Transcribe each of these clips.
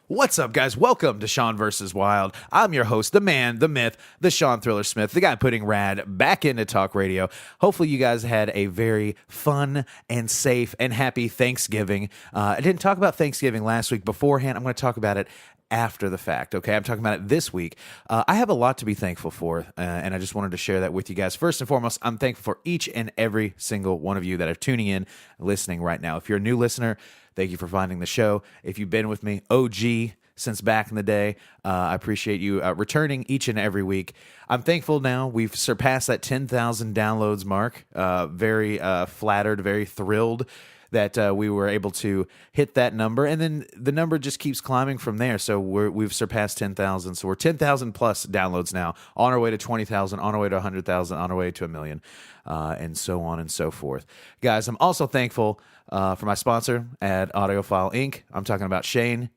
What's up, guys? Welcome to Sean vs. Wild. I'm your host, the man, the myth, the Sean Thriller Smith, the guy putting rad back into talk radio. Hopefully you guys had a very fun and safe and happy Thanksgiving. I didn't talk about Thanksgiving last week beforehand. I'm going to talk about it after the fact, okay? I'm talking about it this week. I have a lot to be thankful for, and I just wanted to share that with you guys. First and foremost, I'm thankful for each and every single one of you that are tuning in, listening right now. If you're a new listener, thank you for finding the show. If you've been with me, OG, since back in the day, I appreciate you returning each and every week. I'm thankful now we've surpassed that 10,000 downloads mark. Very flattered, very thrilled that we were able to hit that number. And then the number just keeps climbing from there. So we've surpassed 10,000. So we're 10,000 plus downloads now, on our way to 20,000, on our way to 100,000, on our way to 1 million, and so on and so forth. Guys, I'm also thankful for my sponsor at Audiophile Inc. I'm talking about Shane.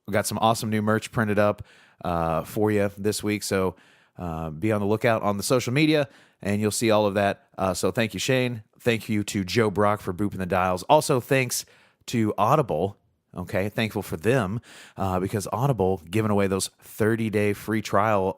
We got some awesome new merch printed up for you this week. So be on the lookout on the social media, and you'll see all of that. So thank you, Shane. Thank you to Joe Brock for booping the dials. Also, thanks to Audible. Okay, thankful for them because Audible giving away those 30-day free trial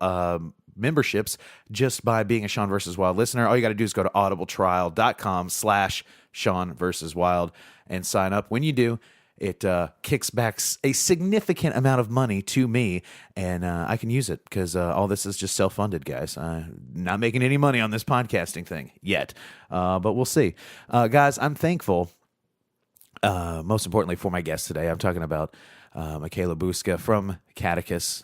memberships just by being a Sean vs. Wild listener. All you got to do is go to audibletrial.com/Sean vs. Wild and sign up. When you do, it kicks back a significant amount of money to me, and I can use it because all this is just self-funded, guys. Not making any money on this podcasting thing yet, but we'll see. Guys, I'm thankful, most importantly, for my guest today. I'm talking about Michala Bouska from Caducus.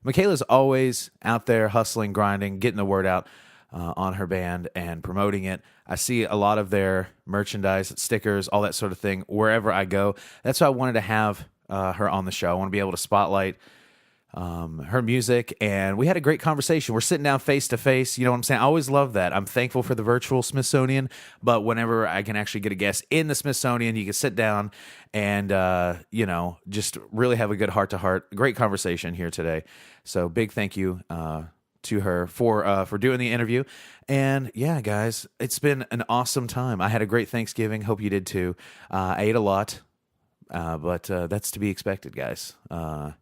Michala's always out there hustling, grinding, getting the word out on her band and promoting it. I see a lot of their merchandise, stickers, all that sort of thing wherever I go. That's why I wanted to have her on the show. I want to be able to spotlight her music, and we had a great conversation. We're sitting down face to face. You know what I'm saying? I always love that. I'm thankful for the virtual Smithsonian, but whenever I can actually get a guest in the Smithsonian, you can sit down and just really have a good heart-to-heart, great conversation here today. So big thank you to her for doing the interview. And yeah, guys, it's been an awesome time. I had a great Thanksgiving. Hope you did too. I ate a lot, but that's to be expected, guys. I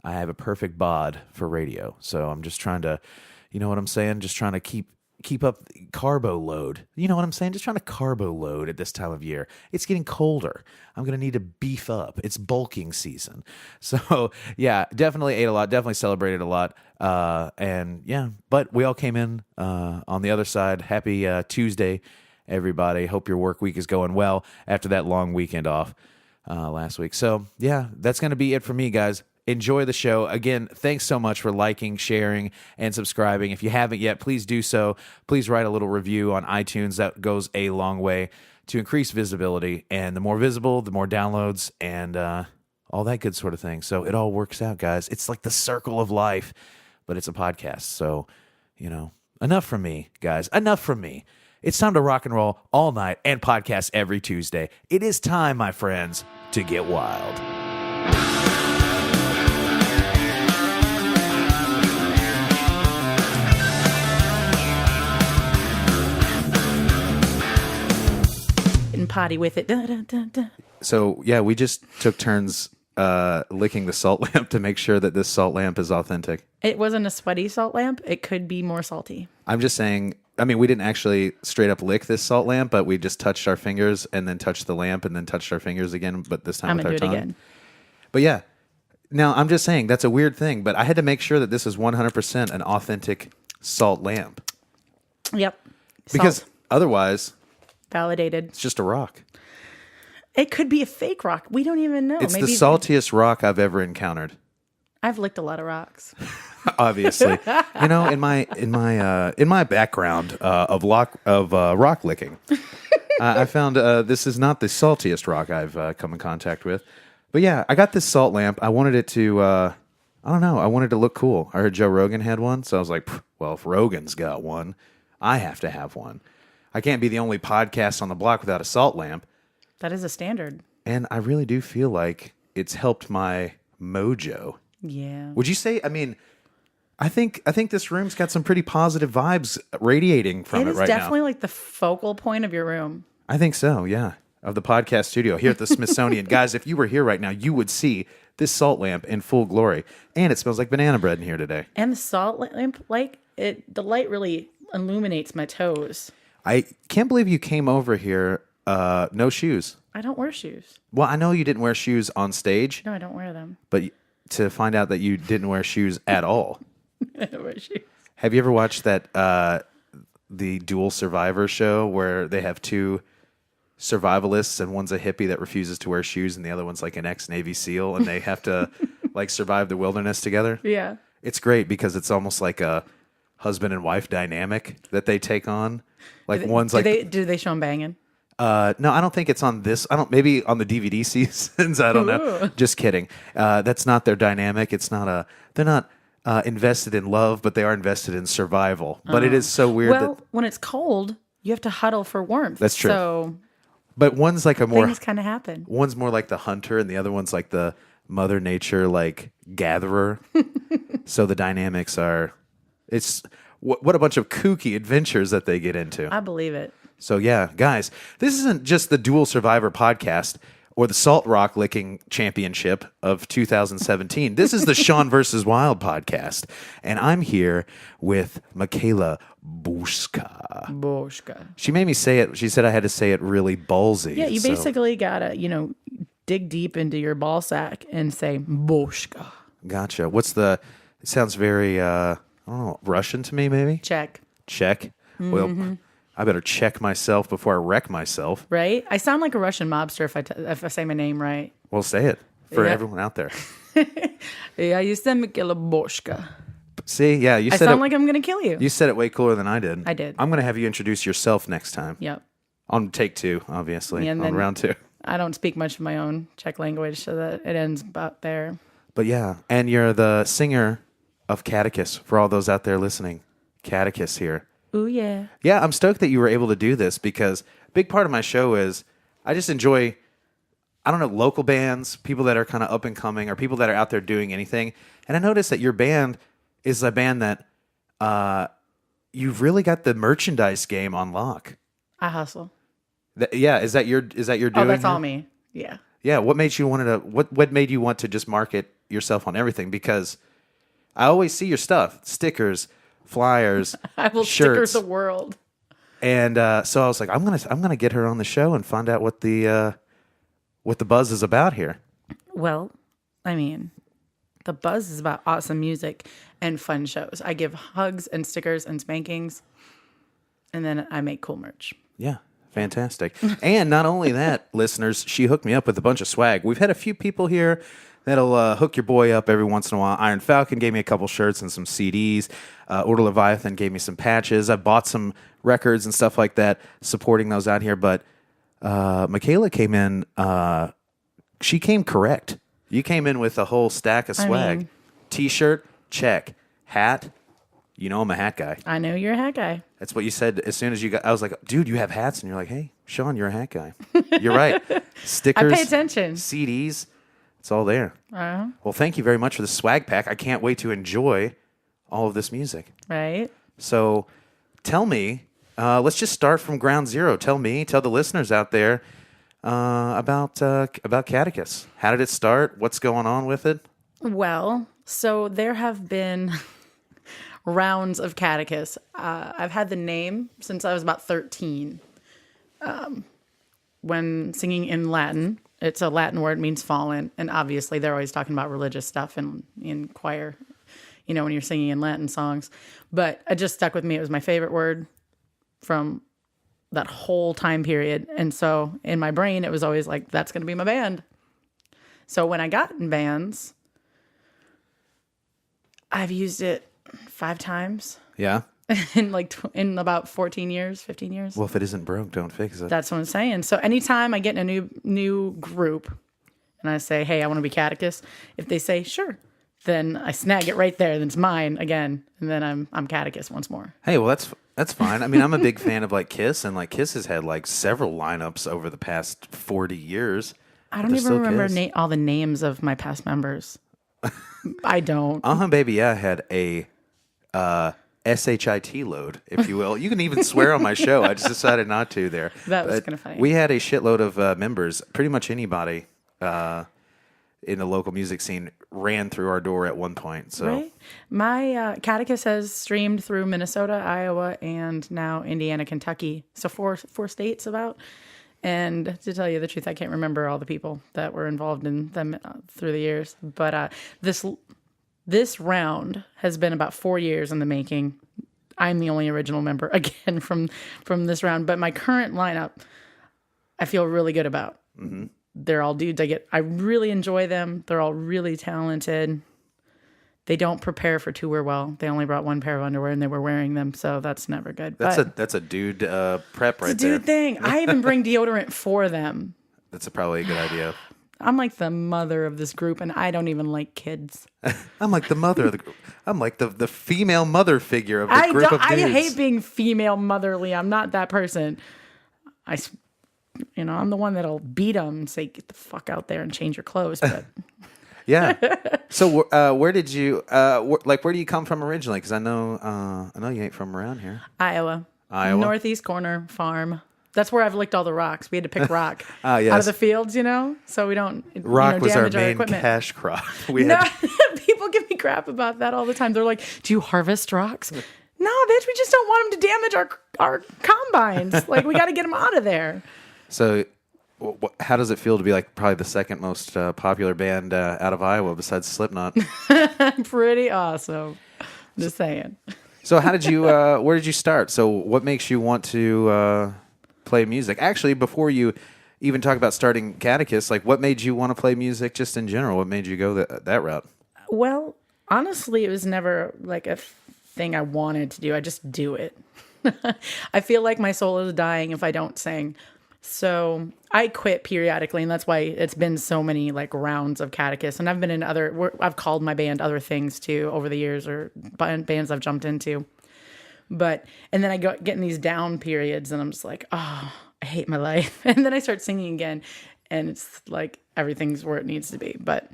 have a perfect bod for radio, so I'm just trying to, you know what I'm saying? Just trying to keep up the carbo load. You know what I'm saying? Just trying to carbo load at this time of year. It's getting colder. I'm going to need to beef up. It's bulking season. So yeah, definitely ate a lot, definitely celebrated a lot. And yeah, but we all came in on the other side. Happy Tuesday, everybody. Hope your work week is going well after that long weekend off last week. So yeah, that's going to be it for me, guys. Enjoy the show. Again, thanks so much for liking, sharing, and subscribing. If you haven't yet, please do so. Please write a little review on iTunes. That goes a long way to increase visibility. And the more visible, the more downloads, and all that good sort of thing. So it all works out, guys. It's like the circle of life, but it's a podcast. So, enough from me, guys. Enough from me. It's time to rock and roll all night and podcast every Tuesday. It is time, my friends, to get wild. Potty with it. Da, da, da, da. So yeah, we just took turns licking the salt lamp to make sure that this salt lamp is authentic. It wasn't a sweaty salt lamp. It could be more salty. I'm just saying, we didn't actually straight up lick this salt lamp, but we just touched our fingers and then touched the lamp and then touched our fingers again, but this time with our tongue. Again. But yeah, now I'm just saying that's a weird thing, but I had to make sure that this is 100% an authentic salt lamp. Yep. Because otherwise... Validated. It's just a rock. It could be a fake rock. We don't even know. It's the saltiest rock I've ever encountered. I've licked a lot of rocks. Obviously, in my background of rock licking, I found this is not the saltiest rock I've come in contact with. But yeah, I got this salt lamp. I wanted it to, I wanted to look cool. I heard Joe Rogan had one, so I was like, well, if Rogan's got one, I have to have one. I can't be the only podcast on the block without a salt lamp. That is a standard. And I really do feel like it's helped my mojo. Yeah. Would you say, I think this room's got some pretty positive vibes radiating from it right now. It is definitely like the focal point of your room. I think so, yeah. of the podcast studio here at the Smithsonian. Guys, if you were here right now, you would see this salt lamp in full glory. And it smells like banana bread in here today. And the salt lamp, the light really illuminates my toes. I can't believe you came over here no shoes. I don't wear shoes. Well, I know you didn't wear shoes on stage. No, I don't wear them. But to find out that you didn't wear shoes at all. I don't wear shoes. Have you ever watched that the Dual Survivor show where they have two survivalists and one's a hippie that refuses to wear shoes and the other one's like an ex-Navy SEAL and they have to like survive the wilderness together? Yeah. It's great because it's almost like a husband and wife dynamic that they take on. Like do they show them banging? No, I don't think it's on this. Maybe on the DVD seasons. I don't know. Just kidding. That's not their dynamic. They're not invested in love, but they are invested in survival. But it is so weird. Well, when it's cold, you have to huddle for warmth. That's true. So but one's like things kind of happen. One's more like the hunter, and the other one's like the Mother Nature like gatherer. So the dynamics are. It's what a bunch of kooky adventures that they get into. I believe it. So yeah, guys, this isn't just the Dual Survivor podcast or the Salt Rock Licking Championship of 2017. This is the Sean versus Wild podcast. And I'm here with Michala Bouska. She made me say it. She said I had to say it really ballsy. Yeah, you basically got to, dig deep into your ball sack and say Bouska. Gotcha. It sounds very, I don't know, Russian to me maybe? Check. Mm-hmm. Well, I better check myself before I wreck myself. Right? I sound like a Russian mobster if I say my name right. Well, say it for everyone out there. Yeah, you said Michala Bouska. See, yeah, you said I sound like I'm going to kill you. You said it way cooler than I did. I did. I'm going to have you introduce yourself next time. Yep. On take 2, obviously. Yeah, on round 2. I don't speak much of my own Czech language, so that it ends about there. But yeah, and you're the singer of Caducus, for all those out there listening. Caducus here. Ooh, yeah. Yeah, I'm stoked that you were able to do this because a big part of my show is I just enjoy, local bands, people that are kind of up and coming or people that are out there doing anything. And I noticed that your band is a band that you've really got the merchandise game on lock. I hustle. Is that your doing? Oh, that's all me. Yeah. Yeah. What made you what made you want to just market yourself on everything? Because I always see your stuff, stickers, flyers, I will shirts. sticker the world. And so I was like, I'm gonna get her on the show and find out what the buzz is about here. Well, I mean, the buzz is about awesome music and fun shows. I give hugs and stickers and spankings, and then I make cool merch. Yeah, fantastic. And not only that, listeners, she hooked me up with a bunch of swag. We've had a few people here that'll hook your boy up every once in a while. Iron Falcon gave me a couple shirts and some CDs. Order Leviathan gave me some patches. I bought some records and stuff like that, supporting those out here. But Michala came in. She came correct. You came in with a whole stack of swag. T-shirt, check. Hat. You know I'm a hat guy. I know you're a hat guy. That's what you said as soon as you got. I was like, dude, you have hats, and you're like, hey, Sean, you're a hat guy. You're right. Stickers. I pay attention. CDs. It's all there. Uh-huh. Well, thank you very much for the swag pack. I can't wait to enjoy all of this music. Right. So tell me, let's just start from ground zero. Tell the listeners out there about Caducus. How did it start? What's going on with it? Well, so there have been rounds of Caducus. I've had the name since I was about 13. When singing in Latin, it's a Latin word, means fallen. And obviously they're always talking about religious stuff in choir, when you're singing in Latin songs. But it just stuck with me. It was my favorite word from that whole time period. And so in my brain, it was always like, that's going to be my band. So when I got in bands, I've used it 5 times. Yeah. in about 14 years, 15 years. Well, if it isn't broke, don't fix it. That's what I'm saying. So anytime I get in a new group and I say, hey, I want to be Caducus, if they say, sure, then I snag it right there. Then it's mine again. And then I'm Caducus once more. Hey, well, that's fine. I mean, I'm a big fan of Kiss, and Kiss has had several lineups over the past 40 years. I don't even remember all the names of my past members. I don't. Baby, yeah, had a SHIT load, if you will. You can even swear on my show. I just decided not to there. That was kind of funny. We had a shitload of members. Pretty much anybody in the local music scene ran through our door at one point. So Right. My Caducus has streamed through Minnesota, Iowa, and now Indiana, Kentucky. So four states about. And to tell you the truth, I can't remember all the people that were involved in them through the years. But this round has been about 4 years in the making. I'm the only original member again from this round. But my current lineup, I feel really good about. Mm-hmm. They're all dudes. I really enjoy them. They're all really talented. They don't prepare for tour well. They only brought one pair of underwear and they were wearing them, so that's never good. That's a dude prep right there. It's a dude thing. I even bring deodorant for them. That's probably a good idea. I'm like the mother of this group, and I don't even like kids. I'm like the mother of the group. I'm like the female mother figure of the group of dudes. I hate being female motherly. I'm not that person. I'm the one that'll beat them and say, "Get the fuck out there and change your clothes." But yeah. So where did you where do you come from originally? Because I know you ain't from around here. Iowa, northeast corner farm. That's where I've licked all the rocks. We had to pick rock yes. out of the fields, so we don't rock was our damage main equipment. cash crop. People give me crap about that all the time. They're like, "Do you harvest rocks?" No, bitch. We just don't want them to damage our combines. Like, we got to get them out of there. So, how does it feel to be like probably the second most popular band out of Iowa besides Slipknot? Pretty awesome. Just saying. So, how did you? Where did you start? So, what makes you want to play music? Actually, before you even talk about starting Caducus, like, what made you want to play music just in general? What made you go that route? Well, honestly, it was never like a thing I wanted to do. I just do it. I feel like my soul is dying if I don't sing. So I quit periodically, and that's why it's been so many like rounds of Caducus. And I've been in I've called my band other things too over the years, or bands I've jumped into. And then I get in these down periods, and I'm just like, oh, I hate my life. And then I start singing again, and it's like everything's where it needs to be. But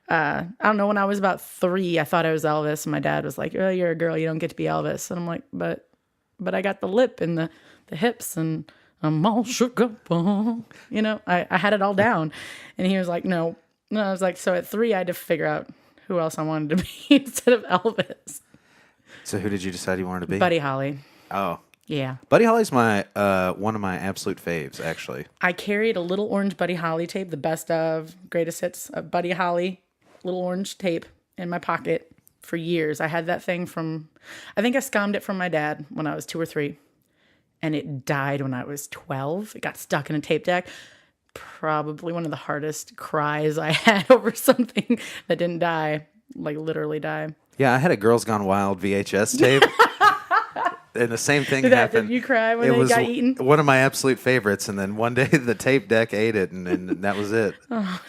I don't know, when I was about 3, I thought I was Elvis, and my dad was like, "Oh, you're a girl, you don't get to be Elvis." And I'm like, but I got the lip and the hips, and I'm all shook up. I had it all down. And he was like, no. I was like, so at 3, I had to figure out who else I wanted to be instead of Elvis. So who did you decide you wanted to be? Buddy Holly. Oh. Yeah. Buddy Holly's my one of my absolute faves, actually. I carried a little orange Buddy Holly tape, the best of greatest hits of Buddy Holly, little orange tape in my pocket for years. I had that thing I think I scammed it from my dad when I was 2 or 3. And it died when I was 12. It got stuck in a tape deck. Probably one of the hardest cries I had over something that didn't die, like literally die. Yeah, I had a Girls Gone Wild VHS tape. And the same thing happened. Did you cry when it got eaten? One of my absolute favorites. And then one day the tape deck ate it, and that was it.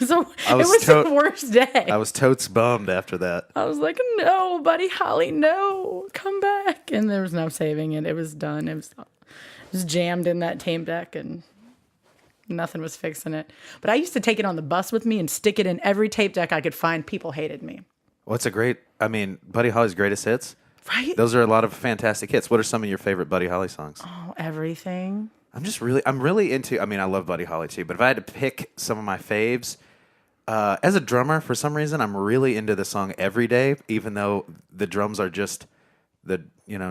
So it was the worst day. I was totes bummed after that. I was like, no, Buddy Holly, no, come back. And there was no saving it. It was done. It was jammed in that tape deck, and nothing was fixing it. But I used to take it on the bus with me and stick it in every tape deck I could find. People hated me. Buddy Holly's greatest hits. Right? Those are a lot of fantastic hits. What are some of your favorite Buddy Holly songs? Oh, everything. I'm really into, I love Buddy Holly too, but if I had to pick some of my faves, as a drummer, for some reason, I'm really into the song Every Day, even though the drums are just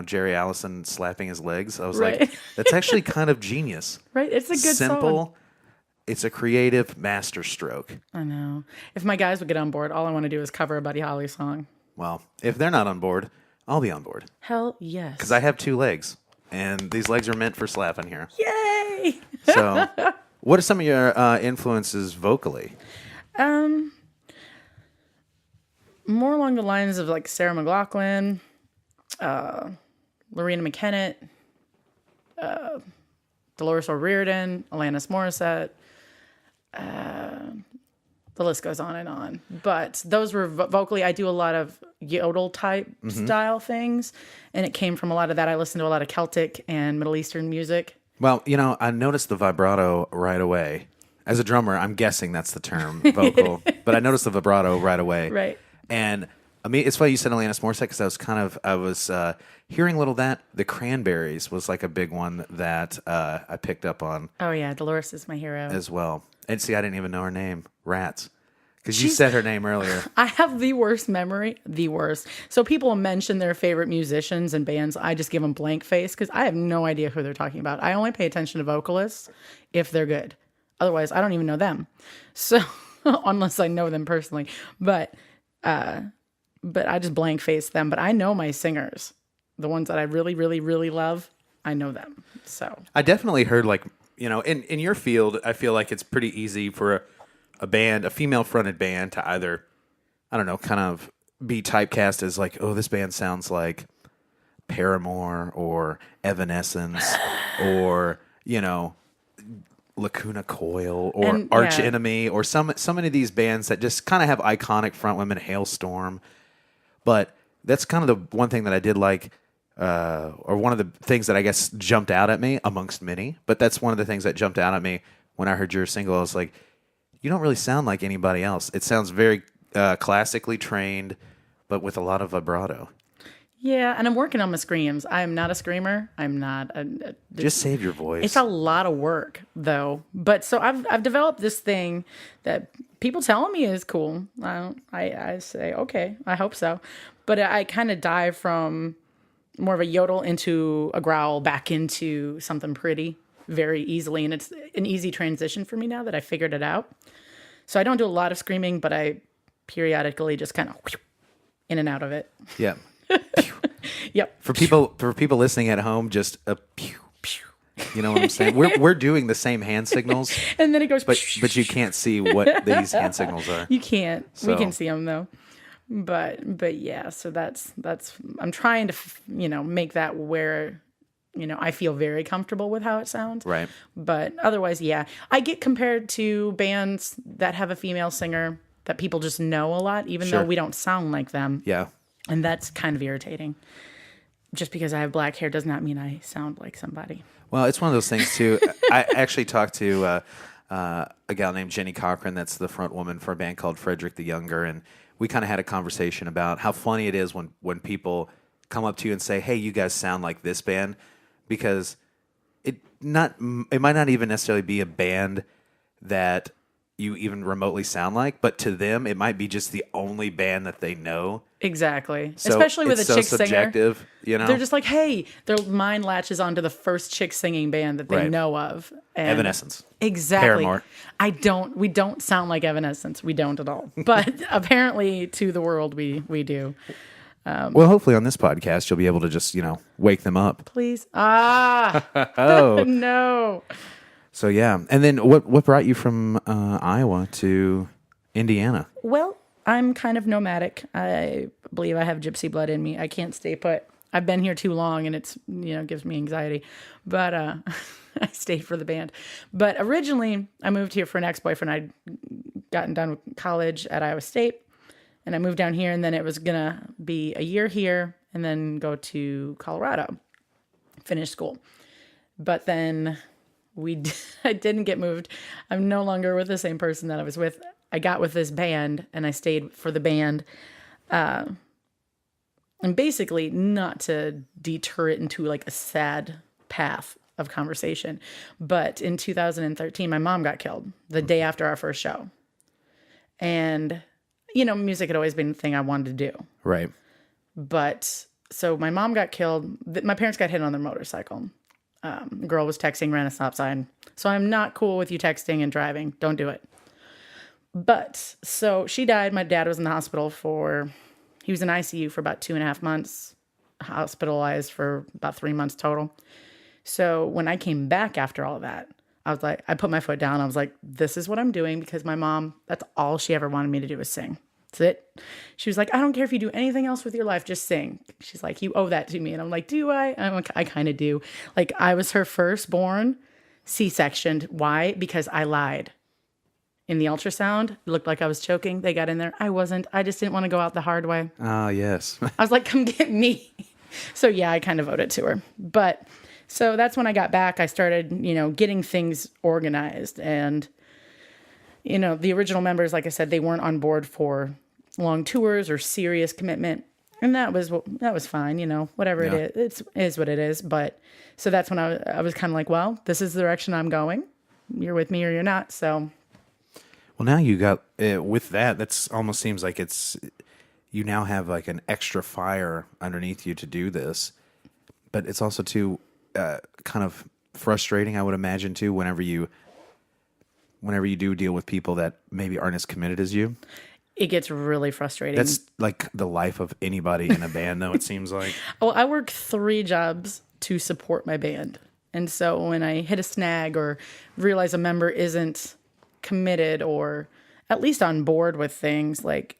Jerry Allison slapping his legs. I was like, that's actually kind of genius. Right? It's a good Simple. song. It's a creative masterstroke. I know. If my guys would get on board, all I want to do is cover a Buddy Holly song. Well, if they're not on board, I'll be on board. Hell yes. Because I have 2 legs, and these legs are meant for slapping here. Yay! So, what are some of your influences vocally? More along the lines of like Sarah McLachlan, Lorena McKennitt, Dolores O'Riordan, Alanis Morissette. The list goes on and on. But those were vocally, I do a lot of yodel type style things, and it came from a lot of that. I listened to a lot of Celtic and Middle Eastern music. Well, I noticed the vibrato right away. As a drummer, I'm guessing that's the term, vocal. But I noticed the vibrato right away. Right. And I mean, it's funny you said Alanis Morissette because I was hearing a little of that. The Cranberries was like a big one that I picked up on. Oh yeah, Dolores is my hero as well. And see, I didn't even know her name, Rats, because you said her name earlier. I have the worst memory, the worst. So people mention their favorite musicians and bands. I just give them blank face because I have no idea who they're talking about. I only pay attention to vocalists if they're good. Otherwise, I don't even know them. So unless I know them personally, but I just blank face them. But I know my singers, the ones that I really, really, really love. I know them. So I definitely heard in your field, I feel like it's pretty easy for a band, a female-fronted band, to either, I don't know, kind of be typecast as like, oh, this band sounds like Paramore or Evanescence or, Lacuna Coil or Arch Enemy or so many of these bands that just kind of have iconic front women, Hailstorm. But that's kind of the one thing that I did like, or one of the things that I guess jumped out at me amongst many. But that's one of the things that jumped out at me when I heard your single. I was like, you don't really sound like anybody else. It sounds very classically trained, but with a lot of vibrato. yeah, and I'm working on my screams. I am not a screamer. I'm not. Just save your voice. It's a lot of work, though. But so I've developed this thing that people telling me is cool. I say, okay, I hope so. But I kind of dive from more of a yodel into a growl back into something pretty very easily. And it's an easy transition for me now that I figured it out. So I don't do a lot of screaming, but I periodically just kind of in and out of it. Yeah. Yep. For people listening at home, just a pew, pew. You know what I'm saying? We're doing the same hand signals, and then it goes. But you can't see what these hand signals are. You can't. So. We can see them though. But yeah. So that's. I'm trying to make that where I feel very comfortable with how it sounds. Right. But otherwise, yeah, I get compared to bands that have a female singer that people just know a lot, even though we don't sound like them. Yeah. And that's kind of irritating. Just because I have black hair does not mean I sound like somebody. Well, it's one of those things, too. I actually talked to a gal named Jenny Cochran that's the front woman for a band called Frederick the Younger, and we kind of had a conversation about how funny it is when people come up to you and say, hey, you guys sound like this band, because it might not even necessarily be a band that you even remotely sound like, but to them, it might be just the only band that they know. Exactly. So especially with a chick subjective, singer. They're just like, hey, their mind latches onto the first chick singing band that they know of. And Evanescence. Exactly. Paramore. We don't sound like Evanescence. We don't at all. But apparently to the world, we do. Well, hopefully on this podcast, you'll be able to just, wake them up. Please. Oh. No. So, yeah. And then what brought you from Iowa to Indiana? Well, I'm kind of nomadic. I believe I have gypsy blood in me. I can't stay put. I've been here too long and it's, gives me anxiety. But I stayed for the band. But originally, I moved here for an ex-boyfriend. I'd gotten done with college at Iowa State. And I moved down here, and then it was going to be a year here and then go to Colorado, finish school. But then I didn't get moved. I'm no longer with the same person that I was with. I got with this band, and I stayed for the band. And basically, not to deter it into like a sad path of conversation, but in 2013, my mom got killed the day after our first show. And music had always been the thing I wanted to do. Right. But so my mom got killed. My parents got hit on their motorcycle. The girl was texting, ran a stop sign. So I'm not cool with you texting and driving. Don't do it. But so she died. My dad was in the hospital he was in ICU for about 2.5 months, hospitalized for about 3 months total. So when I came back after all of that, I was like, I put my foot down. I was like, this is what I'm doing because my mom, that's all she ever wanted me to do was sing. That's it. She was like, I don't care if you do anything else with your life, just sing. She's like, you owe that to me. And I'm like, do I? I'm like, I kind of do. Like, I was her firstborn, C-sectioned. Why? Because I lied. In the ultrasound, it looked like I was choking. They got in there. I wasn't. I just didn't want to go out the hard way. Ah, yes. I was like, come get me. So yeah, I kind of owed it to her. But so that's when I got back. I started, getting things organized. And, the original members, like I said, they weren't on board for long tours or serious commitment. And that was fine, whatever it is. It is what it is. But so that's when I was kind of like, well, this is the direction I'm going. You're with me or you're not. So. Well, now you got with that. That's almost seems like you now have like an extra fire underneath you to do this. But it's also too kind of frustrating, I would imagine, too, whenever you do deal with people that maybe aren't as committed as you. It gets really frustrating. That's like the life of anybody in a band, though, it seems like. Well, I work 3 jobs to support my band. And so when I hit a snag or realize a member isn't committed or at least on board with things, like,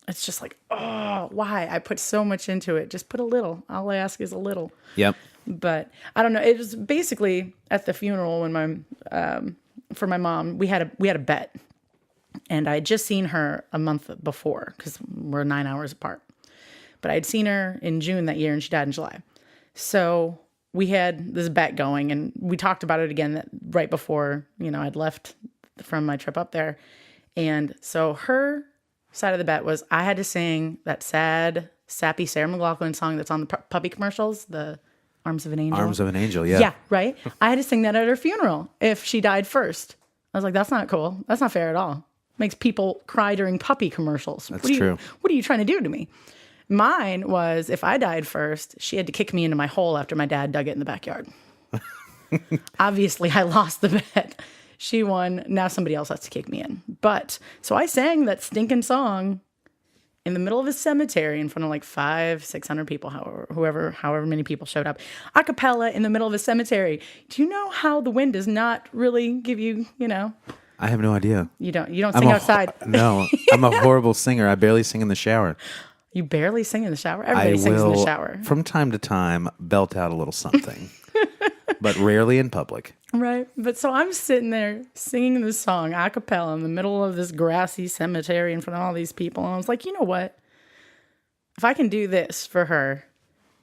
it's just like, oh, why? I put so much into it. Just put a little. All I ask is a little. Yep. But I don't know. It was basically at the funeral when for my mom, we had a bet. And I had just seen her a month before because we're 9 hours apart. But I'd seen her in June that year and she died in July. So we had this bet going and we talked about it again right before, I'd left from my trip up there. And so her side of the bet was I had to sing that sad, sappy Sarah McLachlan song that's on the puppy commercials, the Arms of an Angel. Arms of an Angel, yeah. Yeah, right? I had to sing that at her funeral if she died first. I was like, that's not cool. That's not fair at all. Makes people cry during puppy commercials. That's true. What are you trying to do to me? Mine was if I died first, she had to kick me into my hole after my dad dug it in the backyard. Obviously, I lost the bet. She won. Now somebody else has to kick me in. But so I sang that stinking song in the middle of a cemetery in front of like 500-600 people, however many people showed up, a cappella in the middle of a cemetery. Do you know how the wind does not really give you, I have no idea. You don't sing outside. No, I'm a horrible singer. I barely sing in the shower. You barely sing in the shower? Everybody sings in the shower. From time to time, belt out a little something, but rarely in public. Right. But so I'm sitting there singing this song a cappella in the middle of this grassy cemetery in front of all these people. And I was like, you know what? If I can do this for her,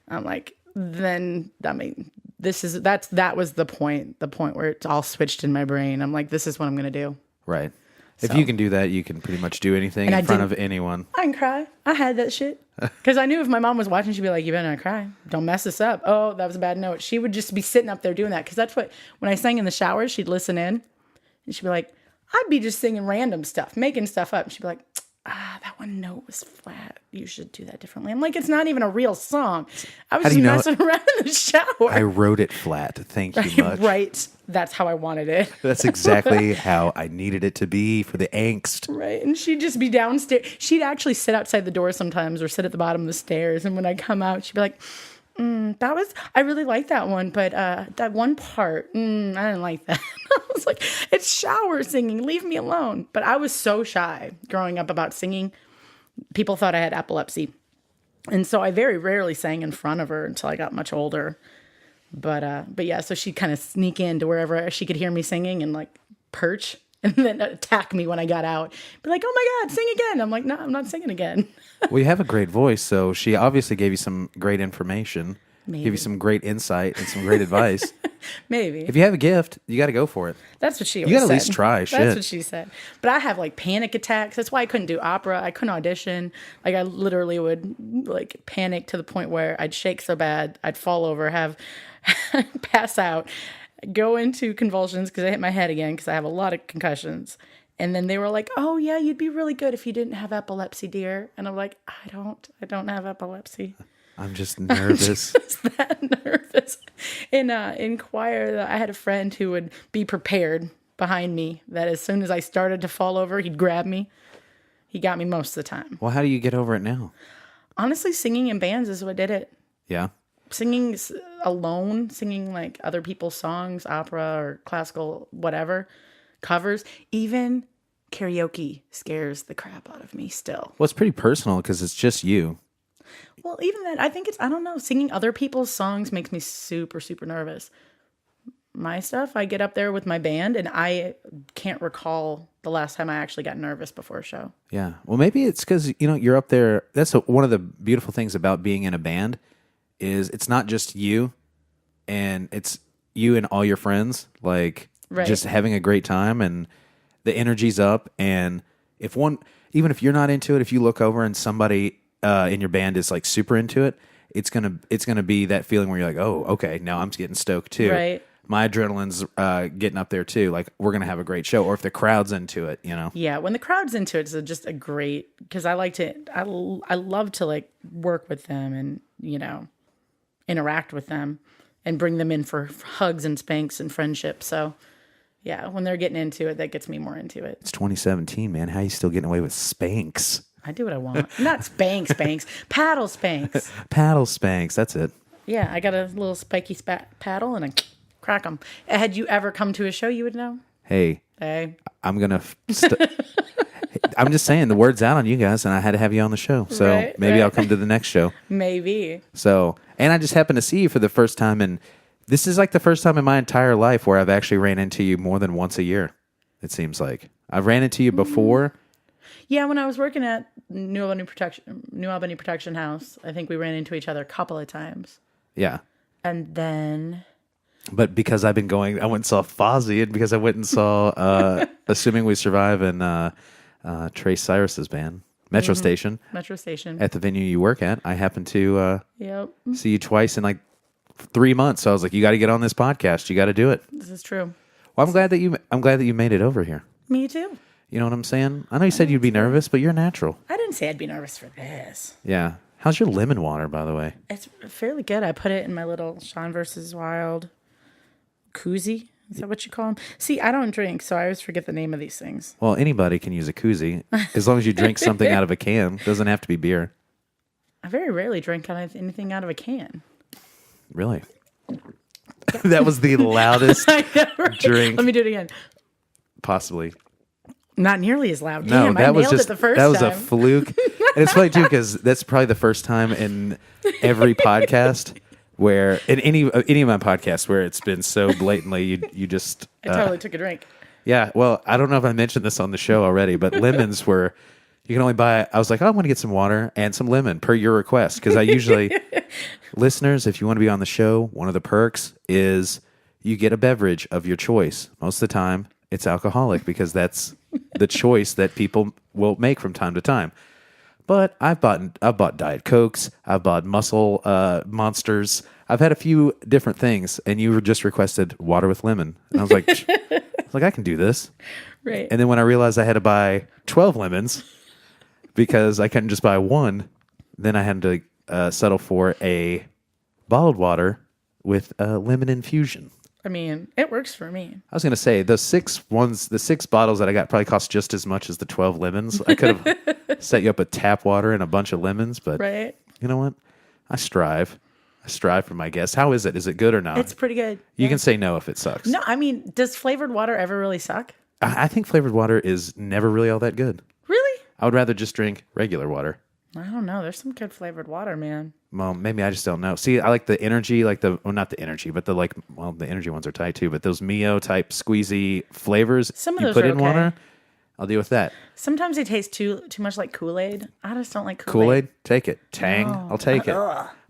I'm like, then, that was the point where it all switched in my brain. I'm like, this is what I'm going to do. Right. If you can do that, you can pretty much do anything in front of anyone. I can cry. I had that shit. Because I knew if my mom was watching, she'd be like, you better not cry. Don't mess this up. Oh, that was a bad note. She would just be sitting up there doing that. Because that's when I sang in the shower, she'd listen in. And she'd be like, I'd be just singing random stuff, making stuff up. And she'd be like, that one note was flat. You should do that differently. I'm like, it's not even a real song. I was just messing around in the shower. I wrote it flat. Thank you much. Right. That's how I wanted it. That's exactly how I needed it to be for the angst. Right. And she'd just be downstairs. She'd actually sit outside the door sometimes or sit at the bottom of the stairs. And when I come out, she'd be like, I really like that one, but that one part, I didn't like that. I was like, it's shower singing, leave me alone. But I was so shy growing up about singing. People thought I had epilepsy. And so I very rarely sang in front of her until I got much older. But yeah, so she'd kind of sneak into wherever she could hear me singing and like perch and then attack me when I got out. Be like, oh my God, sing again. I'm like, no, I'm not singing again. Well, you have a great voice, so she obviously gave you some great information, Maybe. gave you some great insight and some great advice. Maybe. If you have a gift, you got to go for it. That's what she always said. You got to at least try. Shit. That's what she said. But I have like panic attacks. That's why I couldn't do opera. I couldn't audition. Like I literally would like panic to the point where I'd shake so bad, I'd fall over, pass out, go into convulsions because I hit my head again because I have a lot of concussions. And then they were like, oh yeah, you'd be really good if you didn't have epilepsy, dear. And I'm like, I don't have epilepsy. I'm just nervous. I'm just that nervous. In choir, I had a friend who would be prepared behind me that as soon as I started to fall over, he'd grab me. He got me most of the time. Well, how do you get over it now? Honestly, singing in bands is what did it. Yeah. Singing alone, singing like other people's songs, opera or classical, whatever, covers, even karaoke scares the crap out of me still. Well, it's pretty personal because it's just you. Well, even that, I don't know, singing other people's songs makes me super, super nervous. My stuff, I get up there with my band and I can't recall the last time I actually got nervous before a show. Yeah. Well, maybe it's because, you're up there. That's one of the beautiful things about being in a band is it's not just you and it's you and all your friends, like just having a great time and the energy's up. And if one, even if you're not into it, if you look over and somebody in your band is like super into it, it's gonna be that feeling where you're like, oh, okay, now I'm getting stoked too. Right. My adrenaline's getting up there too. Like we're gonna have a great show, or if the crowd's into it, you know. Yeah, when the crowd's into it, it's just a great, because I love to like work with them and interact with them and bring them in for hugs and spanks and friendship. So yeah, when they're getting into it, that gets me more into it. It's 2017, man. How are you still getting away with spanks? I do what I want. Not spanks, paddle spanks. Paddle spanks. That's it. Yeah, I got a little spiky paddle and I crack them. Had you ever come to a show, you would know. Hey, Hey, I'm gonna. I'm just saying the word's out on you guys, and I had to have you on the show. So maybe I'll come to the next show. Maybe. So, and I just happened to see you for the first time, and this is like the first time in my entire life where I've actually ran into you more than once a year. It seems like I've ran into you before. Yeah, when I was working at New Albany Production House, I think we ran into each other a couple of times. Yeah. And then... But because I've been going, I went and saw Fozzy, and because I went and saw Assuming We Survive and Trace Cyrus's band, Metro Station. Metro Station. At the venue you work at, I happened to Yep. see you twice in like 3 months. So I was like, you got to get on this podcast. You got to do it. This is true. Well, I'm glad that you made it over here. Me too. You know what I'm saying? I know you said you'd be nervous, but you're natural. I didn't say I'd be nervous for this. Yeah. How's your lemon water, by the way? It's fairly good. I put it in my little Sean vs. Wild koozie. Is that what you call them? See, I don't drink, so I always forget the name of these things. Well, anybody can use a koozie as long as you drink something out of a can. Doesn't have to be beer. I very rarely drink anything out of a can. Really? That was the loudest drink. Let me do it again. Possibly. Not nearly as loud. No, Damn, that I was nailed just it the first that was time. a fluke. And it's funny too because that's probably the first time in every podcast where in any of my podcasts where it's been so blatantly you just I totally took a drink. Yeah, well, I don't know if I mentioned this on the show already, but lemons were you can only buy. I was like, oh, I want to get some water and some lemon per your request because I usually listeners, if you want to be on the show, one of the perks is you get a beverage of your choice. Most of the time, it's alcoholic because that's the choice that people will make from time to time. But I've bought Diet Cokes. I've bought Muscle Monsters. I've had a few different things, and you just requested water with lemon. And I was like, I can do this. Right. And then when I realized I had to buy 12 lemons because I couldn't just buy one, then I had to settle for a bottled water with lemon infusion. I mean, it works for me. I was going to say the six bottles that I got probably cost just as much as the 12 lemons. I could have set you up with tap water and a bunch of lemons, but right. You know what? I strive for my guests. How is it? Is it good or not? It's pretty good. You can say no if it sucks. No, I mean, does flavored water ever really suck? I think flavored water is never really all that good. Really? I would rather just drink regular water. I don't know. There's some good flavored water, man. Well, maybe I just don't know. See, I like the energy, not the energy, but the energy ones are tight too. But those Mio type squeezy flavors Some of you those put are in okay. water, I'll deal with that. Sometimes they taste too much like Kool-Aid. I just don't like Kool-Aid. Kool-Aid, take it. Tang, I'll take it.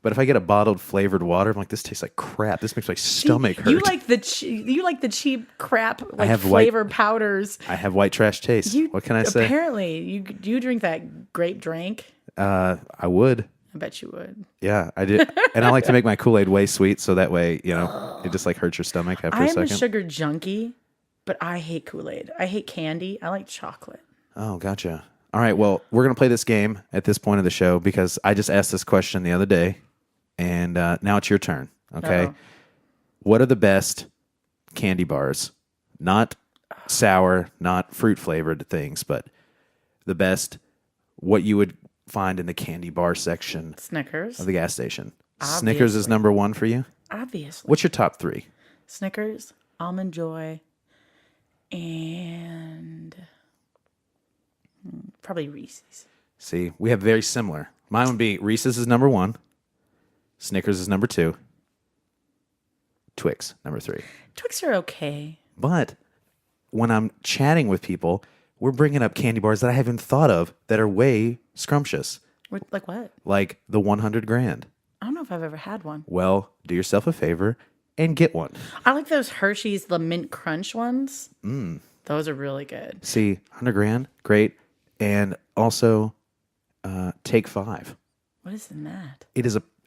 But if I get a bottled flavored water, I'm like, this tastes like crap. This makes my stomach hurt. You like the cheap crap have flavor powders. I have white trash taste. What can I say? Apparently, you drink that grape drink. I would. I bet you would. Yeah, I did. And I like to make my Kool-Aid way sweet, so that way, it just like hurts your stomach after a second. I'm a sugar junkie, but I hate Kool-Aid. I hate candy. I like chocolate. Oh, gotcha. All right, well, we're going to play this game at this point of the show because I just asked this question the other day, and now it's your turn, okay? Uh-oh. What are the best candy bars? Not sour, not fruit-flavored things, but the best, what you would find in the candy bar section Snickers. of the gas station. Obviously. Snickers is number one for you? Obviously. What's your top three? Snickers, Almond Joy, and probably Reese's. See, we have very similar. Mine would be Reese's is number one. Snickers is number two. Twix, number three. Twix are okay. But when I'm chatting with people, we're bringing up candy bars that I haven't thought of that are way scrumptious. Like what? Like the 100 grand. I don't know if I've ever had one. Well, do yourself a favor and get one. I like those Hershey's, the mint crunch ones. Those are really good. See, 100 grand, great. and also Take 5. What is in that?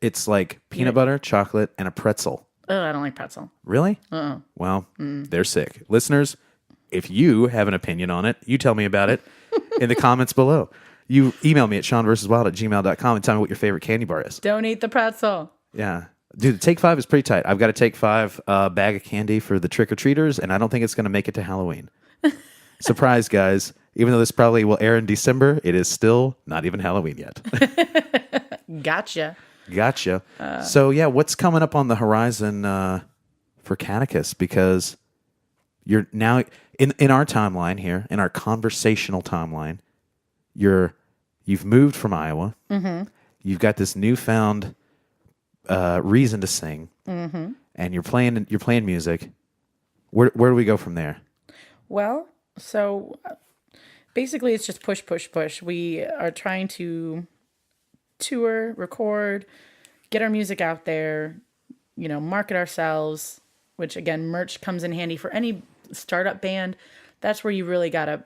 It's like peanut butter, chocolate, and a pretzel. Oh, I don't like pretzel. Really? Well, they're sick. Listeners, if you have an opinion on it, you tell me about it in the comments below. You email me at seanversuswild@gmail.com and tell me what your favorite candy bar is. Don't eat the pretzel. Yeah. Dude, the Take 5 is pretty tight. I've got a Take 5 bag of candy for the trick-or-treaters, and I don't think it's going to make it to Halloween. Surprise, guys. Even though this probably will air in December, it is still not even Halloween yet. Gotcha. So, yeah, what's coming up on the horizon for Caducus? Because you're now, in our timeline here, in our conversational timeline, you've moved from Iowa. Mm-hmm. You've got this newfound reason to sing, and you're playing music. Where do we go from there? Well, so basically it's just push. We are trying to tour, record, get our music out there, market ourselves, which again, merch comes in handy for any startup band. That's where you really gotta,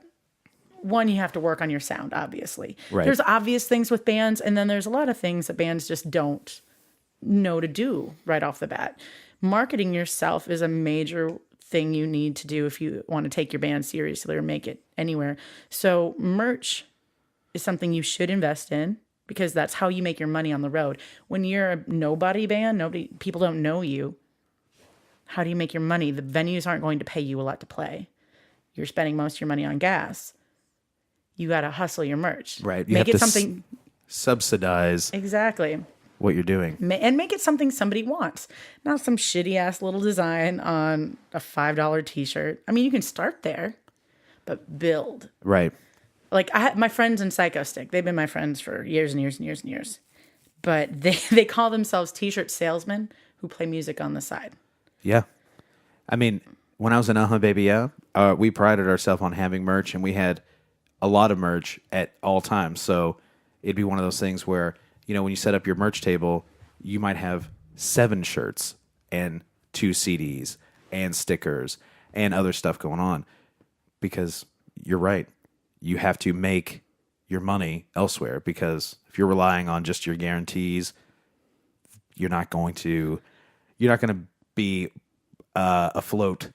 you have to work on your sound, obviously. Right. There's obvious things with bands, and then there's a lot of things that bands just don't know to do right off the bat. Marketing yourself is a major thing you need to do if you want to take your band seriously or make it anywhere. So merch is something you should invest in, because that's how you make your money on the road. When you're a nobody band, people don't know you. How do you make your money? The venues aren't going to pay you a lot to play. You're spending most of your money on gas. You got to hustle your merch. Right. You make have it to something. Subsidize Exactly. what you're doing. And make it something somebody wants. Not some shitty ass little design on a $5 t-shirt. I mean, you can start there, but build. Right. Like my friends in Psycho Stick, they've been my friends for years and years and years and years. But they call themselves t-shirt salesmen who play music on the side. Yeah. I mean, when I was in Baby Yeah, we prided ourselves on having merch, and we had a lot of merch at all times. So it'd be one of those things where, when you set up your merch table, you might have 7 shirts and 2 CDs and stickers and other stuff going on, because you're right. You have to make your money elsewhere, because if you're relying on just your guarantees, you're not going to be afloat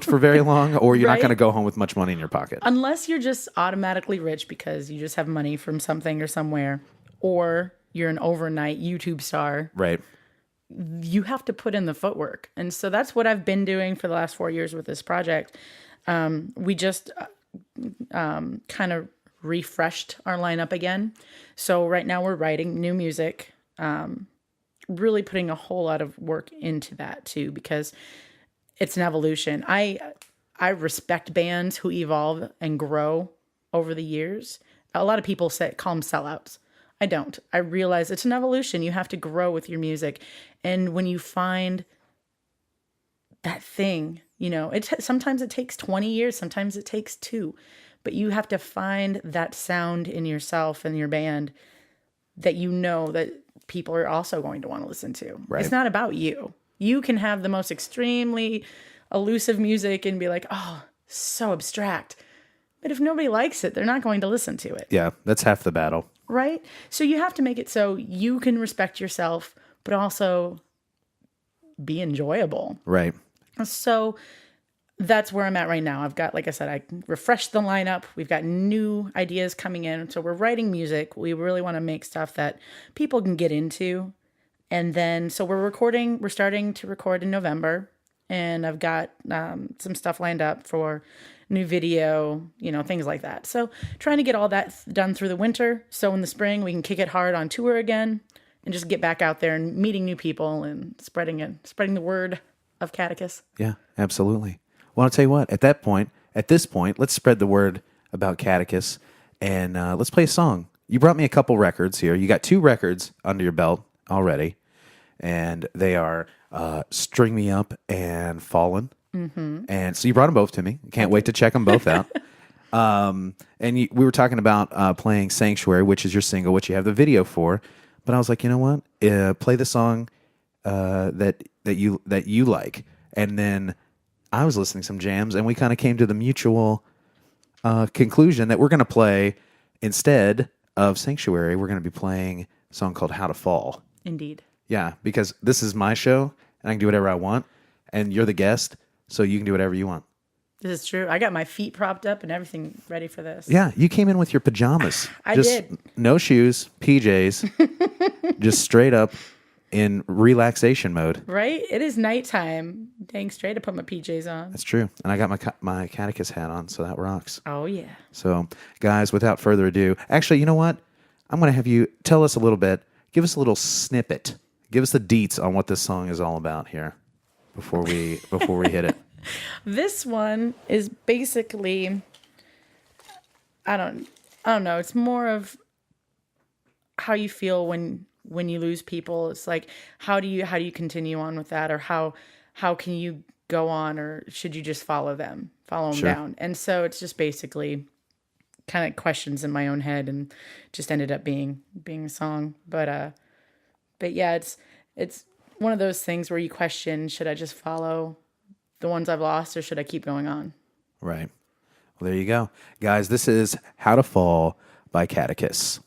for very long, or you're not Right? going to go home with much money in your pocket. Unless you're just automatically rich because you just have money from something or somewhere, or you're an overnight YouTube star. Right. You have to put in the footwork. And so that's what I've been doing for the last 4 years with this project. We just kind of refreshed our lineup again. So right now we're writing new music, really putting a whole lot of work into that too, because it's an evolution. I respect bands who evolve and grow over the years. A lot of people call them sellouts. I don't. I realize it's an evolution. You have to grow with your music. And when you find that thing, sometimes it takes 20 years, sometimes it takes 2, but you have to find that sound in yourself and your band that that people are also going to want to listen to. Right. It's not about you. You can have the most extremely elusive music and be like, oh, so abstract. But if nobody likes it, they're not going to listen to it. Yeah, that's half the battle. Right? So you have to make it so you can respect yourself, but also be enjoyable. Right. So that's where I'm at right now. I've got, like I said, I refreshed the lineup. We've got new ideas coming in. So we're writing music. We really want to make stuff that people can get into. And then, so we're starting to record in November. And I've got some stuff lined up for new video, things like that. So trying to get all that done through the winter. So in the spring, we can kick it hard on tour again and just get back out there and meeting new people and spreading the word of Caducus. Yeah, absolutely. Well, I'll tell you what, at this point, let's spread the word about Caducus, and let's play a song. You brought me a couple records here. You got 2 records under your belt already, and they are String Me Up and Fallen. Mm-hmm. And so you brought them both to me. Can't wait to check them both out. And we were talking about playing Sanctuary, which is your single, which you have the video for. But I was like, you know what? Play the song that you like. And then I was listening to some jams, and we kind of came to the mutual conclusion that we're going to play instead of Sanctuary, we're going to be playing a song called How to Fall. Indeed. Yeah, because this is my show, and I can do whatever I want, and you're the guest, so you can do whatever you want. This is true. I got my feet propped up and everything ready for this. Yeah, you came in with your pajamas. I just did. No shoes, PJs, just straight up in relaxation mode. Right? It is nighttime. Dang straight, I put my PJs on. That's true. And I got my Caducus hat on, so that rocks. Oh, yeah. So, guys, without further ado, actually, you know what? I'm going to have you tell us a little bit. Give us a little snippet. Give us the deets on what this song is all about here before we hit it. This one is basically, I don't know. It's more of how you feel when you lose people. It's like, how do you continue on with that, or how can you go on, or should you just follow them Sure. down? And so it's just basically kind of questions in my own head, and just ended up being a song. But yeah, it's one of those things where you question, should I just follow the ones I've lost, or should I keep going on? Right. Well, there you go. Guys, this is How to Fall by Caducus.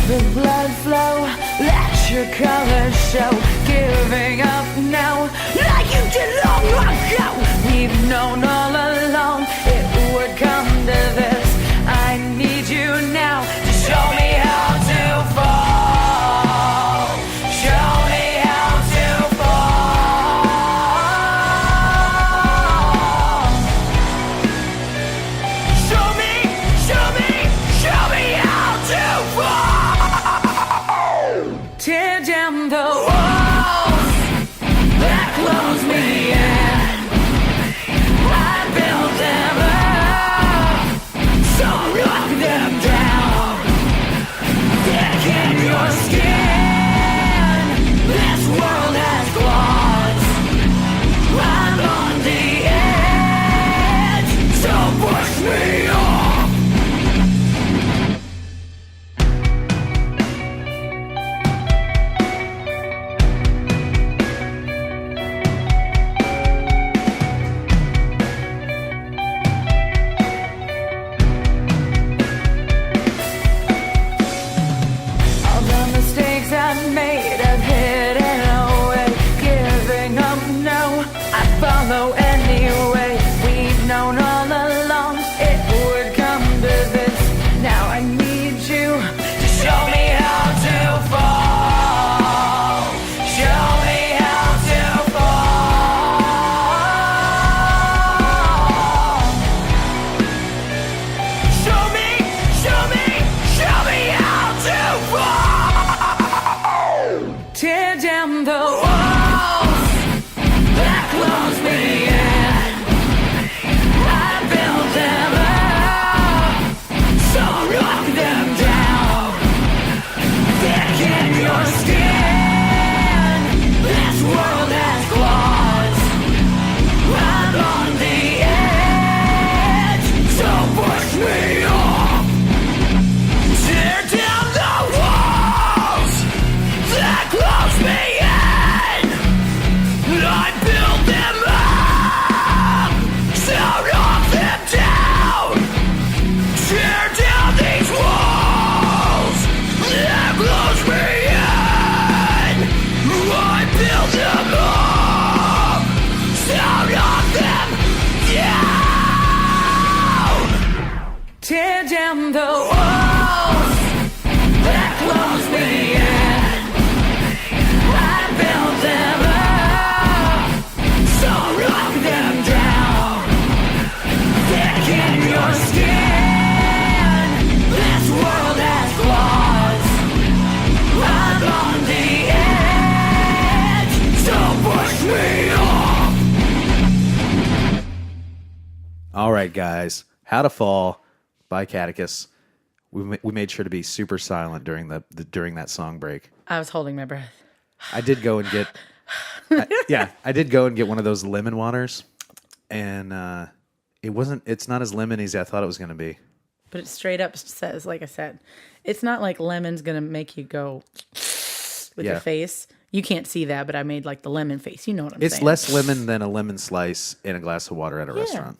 The blood flow, let your colors show. Giving up now, like you did long ago. We've known all along it would come to this. I need you now to show me how to fall. Show me how to fall. Show me how to fall. Tear down the walls that close me in. I built them up, so knock them down. Thicken your skin. This world has claws. I'm on the edge, so push me off. I made of hidden away, giving up now. I follow anyway. We've known all along it would come to this. Now I need you to show me how to fall. Show me how to fall. Show me how to fall. Tear down the walls that close me in. I built them up, so knock them down. Thicken your skin. This world has claws. I'm on the edge, so push me off. Tear down the walls that close me in. I built them up, so knock them down. Tear down these walls that close me in. I built them up, so knock them down. Tear down the walls that close me in. I built them up, so knock them down. Thicken your skin. This world has claws. I'm on the edge, so push me off. All right, guys. How to Fall by Caducus. We made sure to be super silent during during that song break. I was holding my breath. I did go and get I did go and get one of those lemon waters, and it's not as lemony as I thought it was going to be. But it straight up says, like I said, it's not like lemon's going to make you go with your face. You can't see that, but I made like the lemon face. You know what I'm saying? It's less lemon than a lemon slice in a glass of water at a restaurant.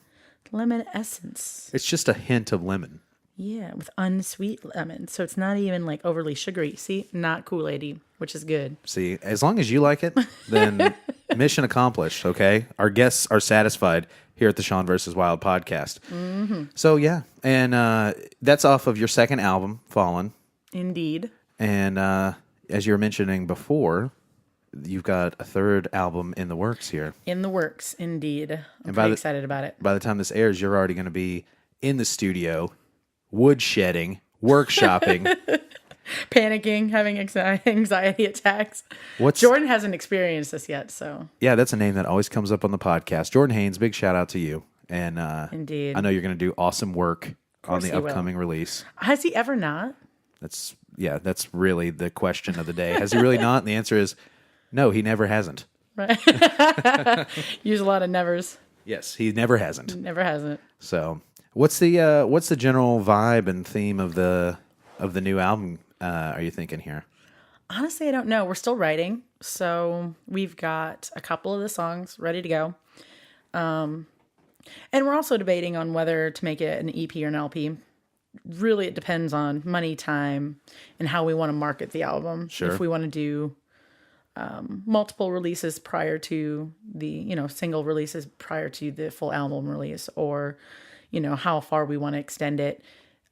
Lemon essence. It's just a hint of lemon. Yeah, with unsweet lemon. So it's not even like overly sugary. See, not Kool-Aid-y, which is good. See, as long as you like it, then mission accomplished, okay? Our guests are satisfied here at the Sean vs. Wild podcast. Mm-hmm. So, yeah. And that's off of your second album, Fallen. Indeed. And as you were mentioning before, you've got a third album in the works here. In the works, indeed. I'm pretty excited about it. By the time this airs, you're already going to be in the studio, woodshedding, workshopping. Panicking, having anxiety attacks. Jordan hasn't experienced this yet, so. Yeah, that's a name that always comes up on the podcast. Jordan Haynes, big shout out to you. And Indeed. I know you're going to do awesome work on the upcoming release. Has he ever not? That's really the question of the day. Has he really not? And the answer is no, he never hasn't. Right. Use a lot of nevers. Yes, he never hasn't. Never hasn't. So, what's the general vibe and theme of the new album? Are you thinking here? Honestly, I don't know. We're still writing, so we've got a couple of the songs ready to go, and we're also debating on whether to make it an EP or an LP. Really, it depends on money, time, and how we want to market the album. Sure. If we want to do multiple releases prior to the, single releases prior to the full album release, or, how far we want to extend it.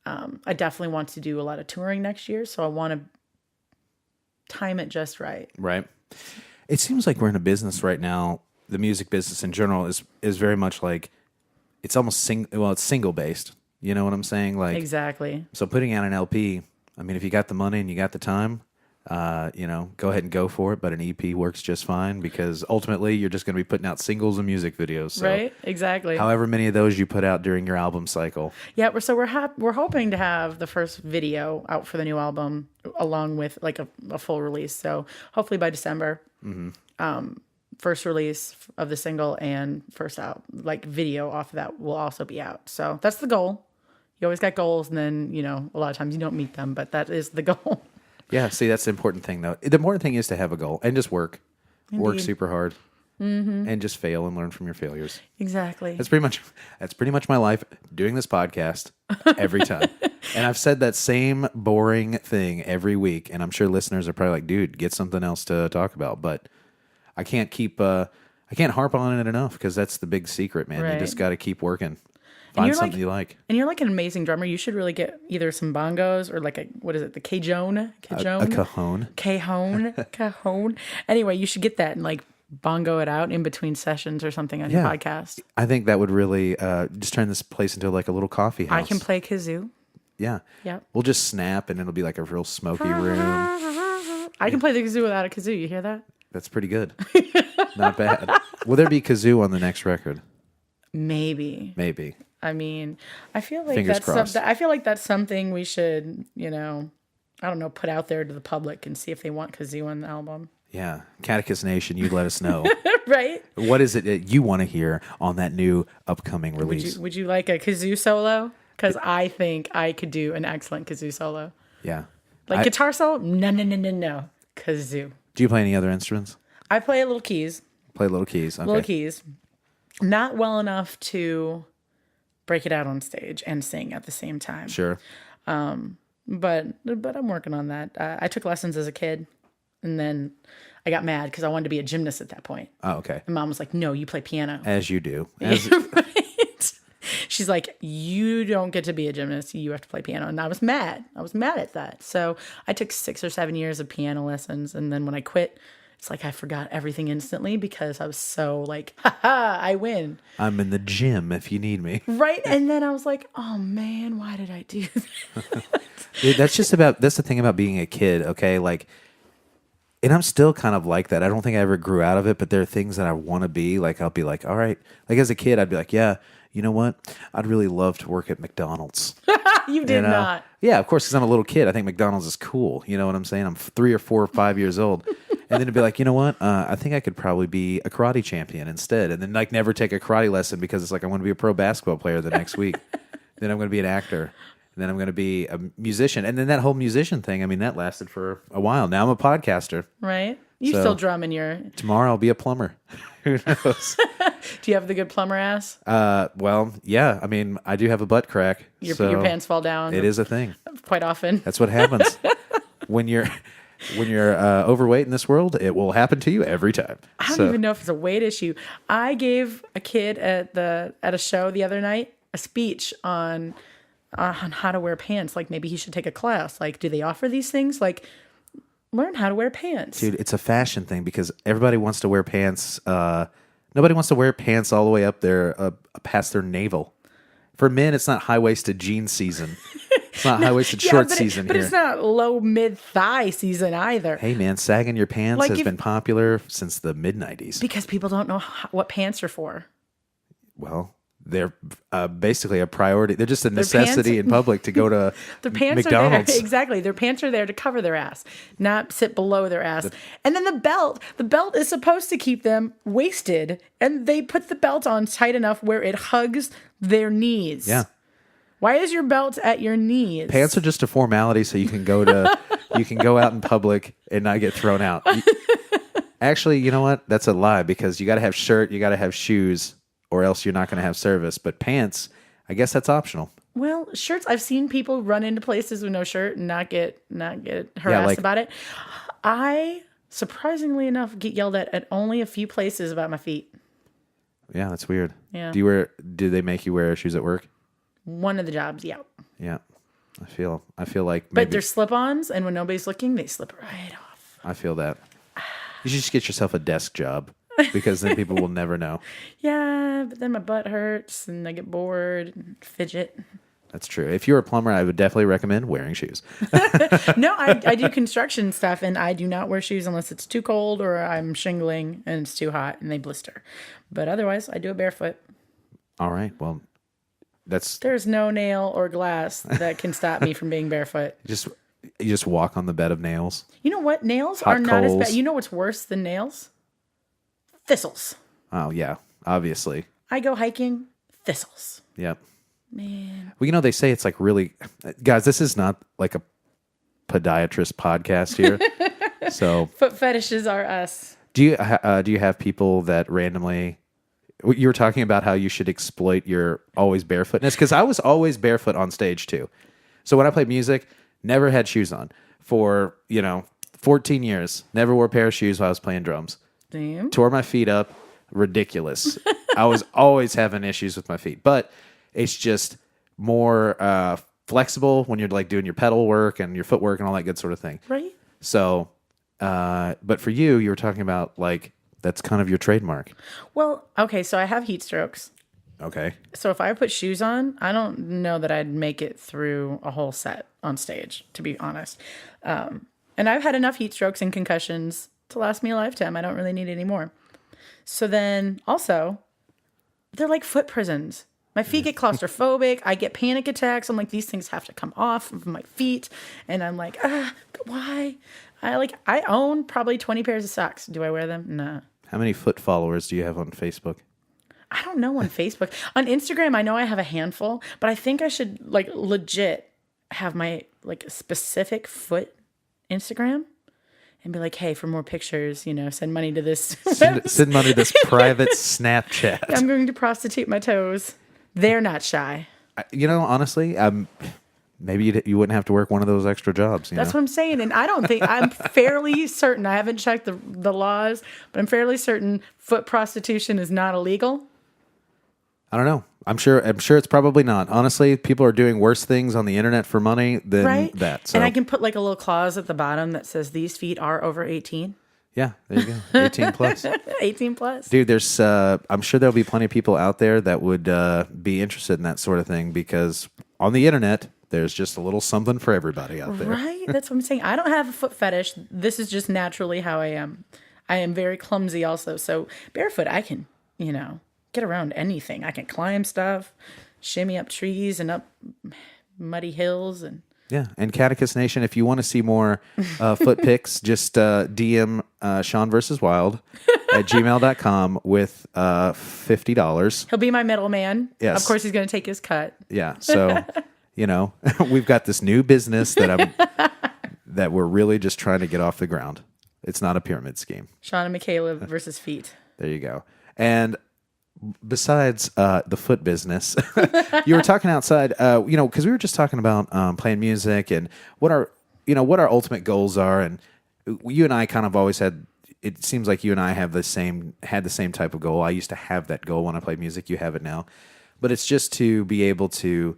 I definitely want to do a lot of touring next year, so I want to time it just right. Right. It seems like we're in a business right now. The music business in general is very much like it's almost it's single based. You know what I'm saying? Like exactly. So putting out an LP, I mean, if you got the money and you got the time, go ahead and go for it. But an EP works just fine because ultimately you're just going to be putting out singles and music videos. So right. Exactly. However many of those you put out during your album cycle. Yeah. We're hoping to have the first video out for the new album along with like a full release. So hopefully by December, first release of the single and first out like video off of that will also be out. So that's the goal. You always got goals, and then a lot of times you don't meet them, but that is the goal. Yeah, see, that's the important thing, though. The important thing is to have a goal and just work. Indeed. Work super hard, and just fail and learn from your failures. Exactly. That's pretty much my life doing this podcast every time. And I've said that same boring thing every week, and I'm sure listeners are probably like, "Dude, get something else to talk about." But I can't harp on it enough because that's the big secret, man. Right. You just got to keep working. Find something you like. And you're like an amazing drummer. You should really get either some bongos or like the cajon? A cajon. Cajon. Anyway, you should get that and like bongo it out in between sessions or something on your podcast. I think that would really just turn this place into like a little coffee house. I can play kazoo. Yeah. Yep. We'll just snap and it'll be like a real smoky room. I can play the kazoo without a kazoo. You hear that? That's pretty good. Not bad. Will there be kazoo on the next record? Maybe. I mean, I feel like that's something we should, put out there to the public and see if they want kazoo on the album. Yeah. Caducus Nation, you let us know. Right? What is it that you want to hear on that new upcoming release? Would you like a kazoo solo? Because I think I could do an excellent kazoo solo. Yeah. Like guitar solo? No. Kazoo. Do you play any other instruments? I play little keys. Play little keys. Okay. Little keys. Not well enough to break it out on stage and sing at the same time. Sure. But I'm working on that. I took lessons as a kid, and then I got mad because I wanted to be a gymnast at that point. Oh, okay. And Mom was like, "No, you play piano." As you do. Right? She's like, "You don't get to be a gymnast. You have to play piano." And I was mad. at that. So I took 6 or 7 years of piano lessons, and then when I quit, it's like I forgot everything instantly because I was so like, I win. I'm in the gym if you need me. Right. And then I was like, oh man, why did I do that? Dude, that's the thing about being a kid, okay? Like, and I'm still kind of like that. I don't think I ever grew out of it, but there are things that I want to be. Like, I'll be like, all right. Like, as a kid, I'd be like, yeah, you know what? I'd really love to work at McDonald's. You did not. Yeah, of course, because I'm a little kid. I think McDonald's is cool. You know what I'm saying? I'm 3 or 4 or 5 years old. And then it'd be like, you know what? I think I could probably be a karate champion instead. And then like never take a karate lesson because it's like I want to be a pro basketball player the next week. Then I'm going to be an actor. And then I'm going to be a musician. And then that whole musician thing, I mean, that lasted for a while. Now I'm a podcaster. Right? You So- still drum in your... Tomorrow I'll be a plumber. Who knows? Do you have the good plumber ass? Well, yeah. I mean, I do have a butt crack. Your so pants fall down. It is a thing. Quite often. That's what happens. When you're overweight in this world, it will happen to you every time. I don't even know if it's a weight issue. I gave a kid at a show the other night a speech on how to wear pants. Like maybe he should take a class. Like, do they offer these things? Like, learn how to wear pants. Dude, it's a fashion thing because everybody wants to wear pants. Nobody wants to wear pants all the way up there past their navel. For men, it's not high-waisted jeans season. It's not high-waisted short season but here. it's not low mid-thigh season either. Hey, man, sagging your pants Like has if- been popular since the mid-'90s. Because people don't know what pants are for. Well, they're basically a priority. They're just a necessity in public to go to Their pants McDonald's. are there. Exactly. Their pants are there to cover their ass, not sit below their ass. And then the belt is supposed to keep them wasted. And they put the belt on tight enough where it hugs their knees. Yeah. Why is your belt at your knees? Pants are just a formality so you can go out in public and not get thrown out. Actually, you know what? That's a lie because you got to have shirt, you got to have shoes, or else you're not going to have service. But pants, I guess that's optional. Well, shirts. I've seen people run into places with no shirt and not get harassed about it. I surprisingly enough get yelled at only a few places about my feet. Yeah, that's weird. Yeah. Do they make you wear shoes at work? One of the jobs, yeah. Yeah. I feel like But maybe they're slip-ons, and when nobody's looking, they slip right off. I feel that. You should just get yourself a desk job because then people will never know. Yeah, but then my butt hurts, and I get bored and fidget. That's true. If you're a plumber, I would definitely recommend wearing shoes. No, I do construction stuff, and I do not wear shoes unless it's too cold or I'm shingling and it's too hot and they blister. But otherwise, I do it barefoot. All right. Well, There's no nail or glass that can stop me from being barefoot. you just walk on the bed of nails. You know what? Nails Hot are not as coals. bad. You know what's worse than nails? Thistles. Oh yeah, obviously. I go hiking, thistles. Yep. Man. Well, they say it's like really, guys. This is not like a podiatrist podcast here. So, Foot fetishes are us. do you have people that randomly? You were talking about how you should exploit your always barefootness because I was always barefoot on stage too. So when I played music, never had shoes on for 14 years. Never wore a pair of shoes while I was playing drums. Damn. Tore my feet up. Ridiculous. I was always having issues with my feet, but it's just more flexible when you're like doing your pedal work and your footwork and all that good sort of thing. Right? So, but for you were talking about like that's kind of your trademark. Well, okay, so I have heat strokes. Okay. So if I put shoes on, I don't know that I'd make it through a whole set on stage, to be honest. And I've had enough heat strokes and concussions to last me a lifetime. I don't really need any more. So then also, they're like foot prisons. My feet get claustrophobic. I get panic attacks. I'm like, these things have to come off of my feet. And I'm like, why? I own probably 20 pairs of socks. Do I wear them? Nah. How many foot followers do you have on Facebook? I don't know on Facebook. On Instagram, I know I have a handful, but I think I should like legit have my like specific foot Instagram and be like, hey, for more pictures, send money to this. Send money to this private Snapchat. I'm going to prostitute my toes. They're not shy. Honestly, maybe you wouldn't have to work one of those extra jobs. That's what I'm saying. And I don't think, I'm fairly certain, I haven't checked the laws, but I'm fairly certain foot prostitution is not illegal. I don't know. I'm sure it's probably not. Honestly, people are doing worse things on the internet for money than that. So. And I can put like a little clause at the bottom that says these feet are over 18. Yeah, there you go. 18 plus. 18 plus. Dude, there's I'm sure there'll be plenty of people out there that would be interested in that sort of thing because on the internet, there's just a little something for everybody out there. Right? That's what I'm saying. I don't have a foot fetish. This is just naturally how I am. I am very clumsy also. So barefoot, I can, get get around anything. I can climb stuff, shimmy up trees and up muddy hills. And Yeah, and Caducus Nation, if you want to see more foot pics, just DM Sean vs. Wild at gmail.com with $50. he'll be my middleman. Yes. Of course, he's going to take his cut. Yeah, so, we've got this new business that we're really just trying to get off the ground. It's not a pyramid scheme. Sean and Michala versus feet. There you go. And besides the foot business, you were talking outside, because we were just talking about playing music and what our ultimate goals are. And you and I kind of always it seems like you and I had the same type of goal. I used to have that goal when I played music. You have it now. But it's just to be able to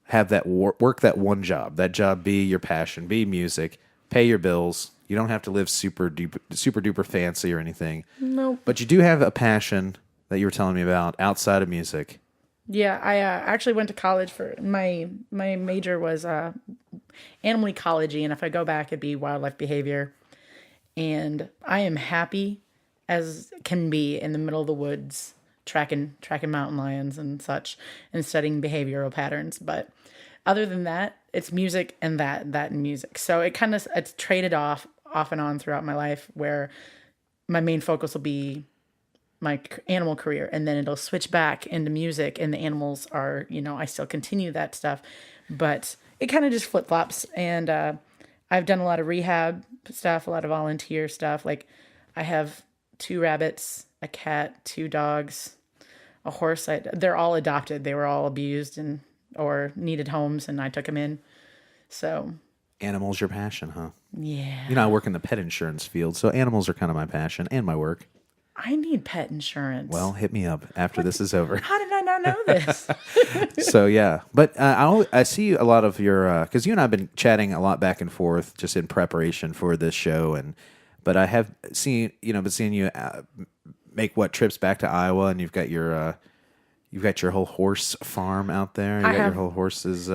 have that work that one job. That job be your passion, be music, pay your bills. You don't have to live super duper fancy or anything. Nope. But you do have a passion that you were telling me about outside of music. Yeah, I actually went to college for my major was animal ecology, and if I go back, it'd be wildlife behavior. And I am happy as can be in the middle of the woods, tracking mountain lions and such, and studying behavioral patterns. But other than that, it's music and that and music. So it's traded off and on throughout my life, where my main focus will be my animal career, and then it'll switch back into music, and the animals are, I still continue that stuff, but it kind of just flip-flops. And I've done a lot of rehab stuff, a lot of volunteer stuff. Like I have 2 rabbits, a cat, 2 dogs, a horse. They're all adopted. They were all abused or needed homes, and I took them in. So Animals your passion, huh? yeah. I work in the pet insurance field, so animals are kind of my passion and my work. I need pet insurance. Well, hit me up after this is over. How did I not know this? So, yeah. But I see a lot of your... Because you and I have been chatting a lot back and forth just in preparation for this show. But I have seen you make trips back to Iowa, and you've got your whole horse farm out there. You got your whole horses...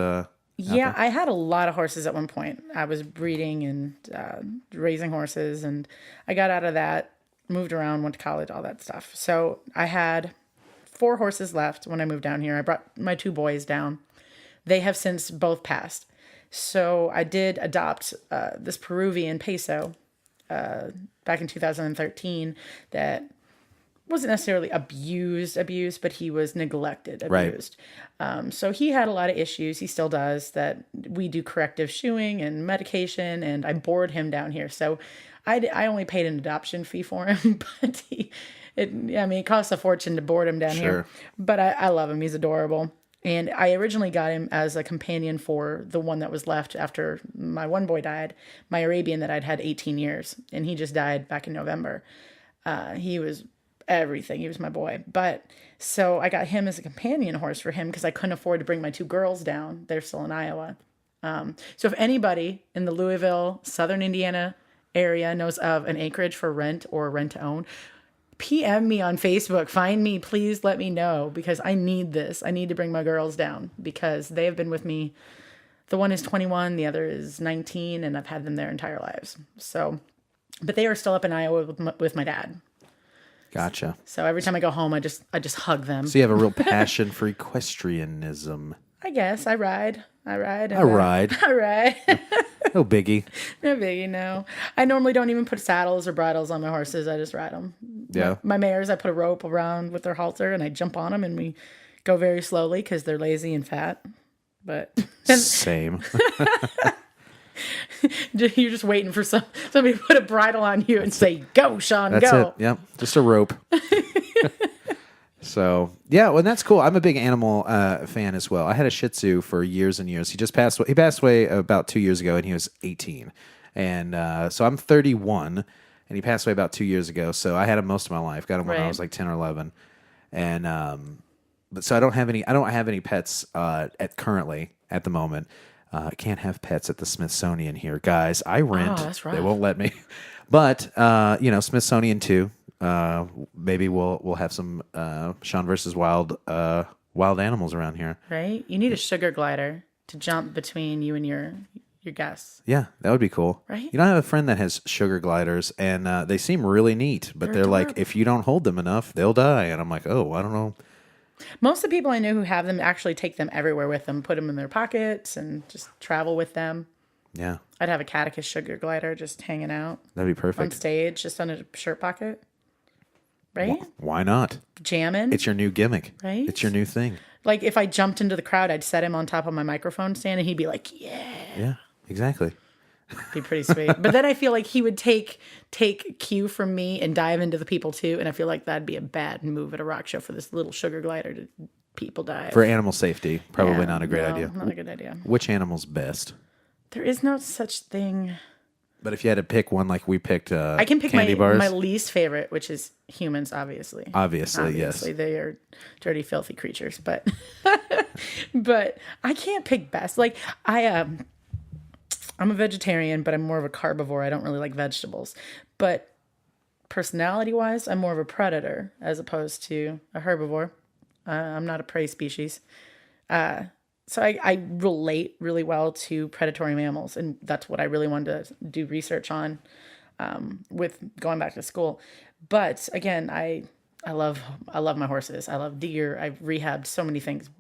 Yeah, I had a lot of horses at one point. I was breeding and raising horses, and I got out of that, moved around, went to college, all that stuff. So I had 4 horses left when I moved down here. I brought my 2 boys down. They have since both passed. So I did adopt this Peruvian peso back in 2013 that wasn't necessarily abused, but he was neglected, abused. Right. So he had a lot of issues. He still does that. We do corrective shoeing and medication, and I board him down here. So I only paid an adoption fee for him, but it costs a fortune to board him down here. But I love him. He's adorable. And I originally got him as a companion for the one that was left after my one boy died, my Arabian that I'd had 18 years, and he just died back in November. He was everything. He was my boy. But so I got him as a companion horse for him because I couldn't afford to bring my 2 girls down. They're still in Iowa. So if anybody in the Louisville, Southern Indiana area knows of an acreage for rent or rent to own, PM me on Facebook. Find me. Please let me know, because I need this. I need to bring my girls down because they have been with me. The one is 21, the other is 19, and I've had them their entire lives. So, but they are still up in Iowa with my dad. Gotcha. So every time I go home, I just hug them. So you have a real passion for equestrianism. I guess I ride. I ride. No biggie. No biggie, no. I normally don't even put saddles or bridles on my horses. I just ride them. Yeah. My mares, I put a rope around with their halter, and I jump on them, and we go very slowly because they're lazy and fat. But same. You're just waiting for somebody to put a bridle on you and say, "Go, Sean, that's go." It. Yep, just a rope. So yeah, well, that's cool. I'm a big animal fan as well. I had a Shih Tzu for years and years. He just passed away. He passed away about 2 years ago, and he was 18. And so I'm 31, and he passed away about 2 years ago. So I had him most of my life. Got him when I was like 10 or 11, and but so I don't have any pets currently at the moment. I can't have pets at the Smithsonian here, guys. I rent. Oh, that's right. They won't let me. But Smithsonian too. Maybe we'll have some Sean versus Wild animals around here. Right? You need a sugar glider to jump between you and your your guests. Yeah, that would be cool. Right? You know, I have a friend that has sugar gliders, and they seem really neat, but they're like, adorable. if you don't hold them enough, they'll die. And I'm like, oh, I don't know. Most of the people I know who have them actually take them everywhere with them, put them in their pockets, and just travel with them. Yeah, I'd have a Caducus sugar glider just hanging out that'd be on perfect. stage, just on a shirt pocket. Right? Why not? Jamming. It's your new gimmick. Right? It's your new thing. Like if I jumped into the crowd, I'd set him on top of my microphone stand and he'd be like, yeah. Yeah, exactly. Be pretty sweet. But then I feel like he would take cue from me and dive into the people too. And I feel like that'd be a bad move at a rock show for this little sugar glider to people dive. For animal safety, probably Yeah, not a great no, idea. Not a good idea. Which animal's best? There is no such thing. But if you had to pick one, like we picked I can pick candy bars. my least favorite, which is humans, obviously. Obviously, yes. They are dirty, filthy creatures. But but I can't pick best. Like I'm a vegetarian, but I'm more of a carbivore. I don't really like vegetables. But personality-wise, I'm more of a predator as opposed to a herbivore. I'm not a prey species. So I relate really well to predatory mammals, and that's what I really wanted to do research on with going back to school. But again, I love my horses. I love deer. I've rehabbed so many things,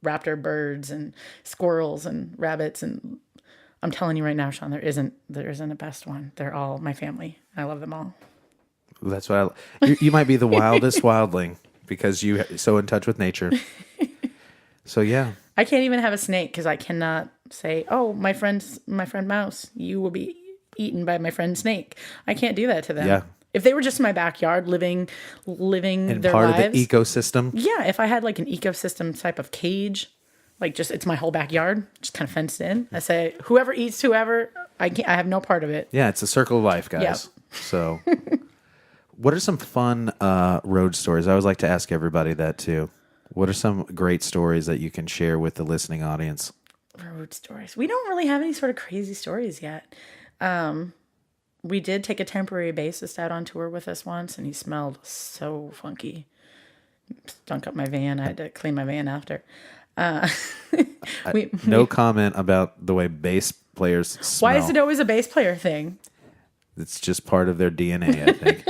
raptor birds and squirrels and rabbits, and I'm telling you right now, Sean, there isn't a best one. They're all my family. I love them all. That's what you might be the wildest wildling because you're so in touch with nature. So yeah. I can't even have a snake because I cannot say, "Oh, my friend mouse, you will be eaten by my friend snake." I can't do that to them. Yeah. If they were just in my backyard living And their part lives, of the ecosystem. yeah. If I had like an ecosystem type of cage, like just it's my whole backyard, just kind of fenced in. I say, whoever eats whoever, I have no part of it. Yeah, it's a circle of life, guys. Yep. So, what are some fun road stories? I always like to ask everybody that too. What are some great stories that you can share with the listening audience? Road stories. We don't really have any sort of crazy stories yet. We did take a temporary bassist out on tour with us once, and he smelled so funky. Stunk up my van. I had to clean my van after. No comment about the way bass players smell. Why is it always a bass player thing? It's just part of their DNA, I think.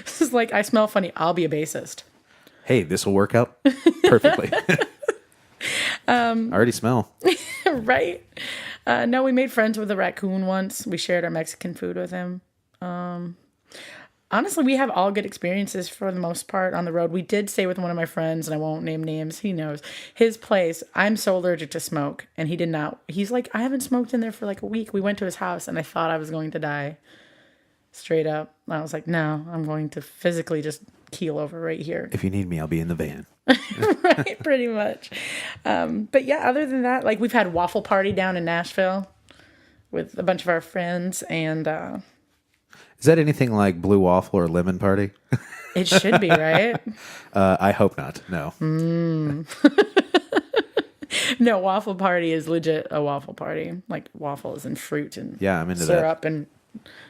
This is like, I smell funny. I'll be a bassist. Hey, this will work out perfectly. I already smell. Right? No, we made friends with a raccoon once. We shared our Mexican food with him. Honestly, we have all good experiences for the most part on the road. We did stay with one of my friends, and I won't name names. He knows. His place, I'm so allergic to smoke, and he did not. He's like, I haven't smoked in there for like a week. We went to his house, and I thought I was going to die. Straight up. I was like, no, I'm going to physically just keel over right here. If you need me, I'll be in the van. Right, pretty much. But yeah, other than that, like we've had waffle party down in Nashville with a bunch of our friends, and Is that anything like Blue Waffle or Lemon Party? it should be, right? I hope not. No. No, waffle party is legit a waffle party. Like waffles and fruit and Yeah, I'm into syrup and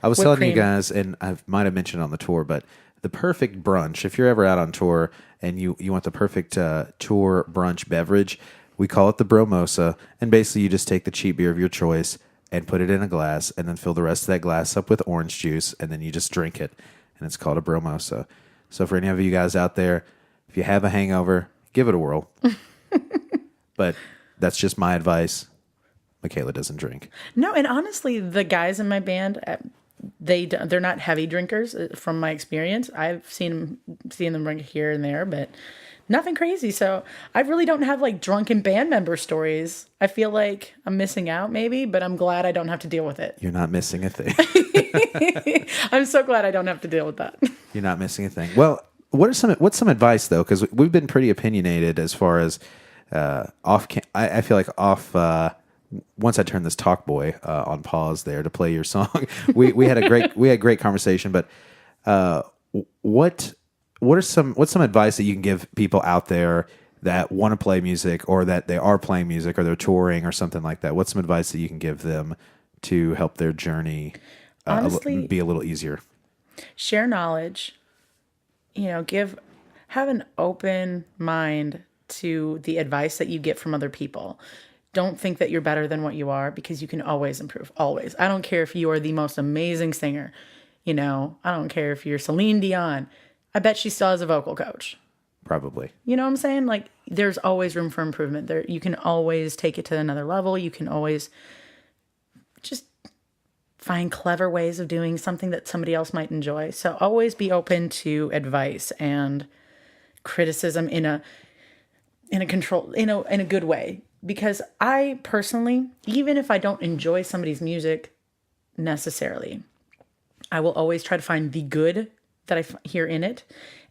I was whipped telling you cream. guys, and I might have mentioned on the tour, but the perfect brunch, if you're ever out on tour and you want the perfect tour brunch beverage, we call it the Bromosa. And basically you just take the cheap beer of your choice and put it in a glass and then fill the rest of that glass up with orange juice, and then you just drink it. And it's called a Bromosa. So for any of you guys out there, if you have a hangover, give it a whirl. But that's just my advice. Michala doesn't drink. No, and honestly, the guys in my band, they're not heavy drinkers from my experience. I've seen them drink here and there, but nothing crazy. So I really don't have like drunken band member stories. I feel like I'm missing out maybe, but I'm glad I don't have to deal with it. You're not missing a thing. I'm so glad I don't have to deal with that. You're not missing a thing. Well, what's some advice though? Because we've been pretty opinionated as far as I feel like once I turned this talk boy on pause there to play your song, we had great conversation. But what's some advice that you can give people out there that want to play music, or that they are playing music, or they're touring or something like that? What's some advice that you can give them to help their journey Honestly, be a little easier? Share knowledge. Have an open mind to the advice that you get from other people. don't think that you're better than what you are, because you can always improve. Always. I don't care if you are the most amazing singer. I don't care if you're Celine Dion. I bet she still has a vocal coach. Probably. You know what I'm saying? Like, there's always room for improvement. There, you can always take it to another level. You can always just find clever ways of doing something that somebody else might enjoy. So always be open to advice and criticism in a good way. Because I personally, even if I don't enjoy somebody's music necessarily, I will always try to find the good that I hear in it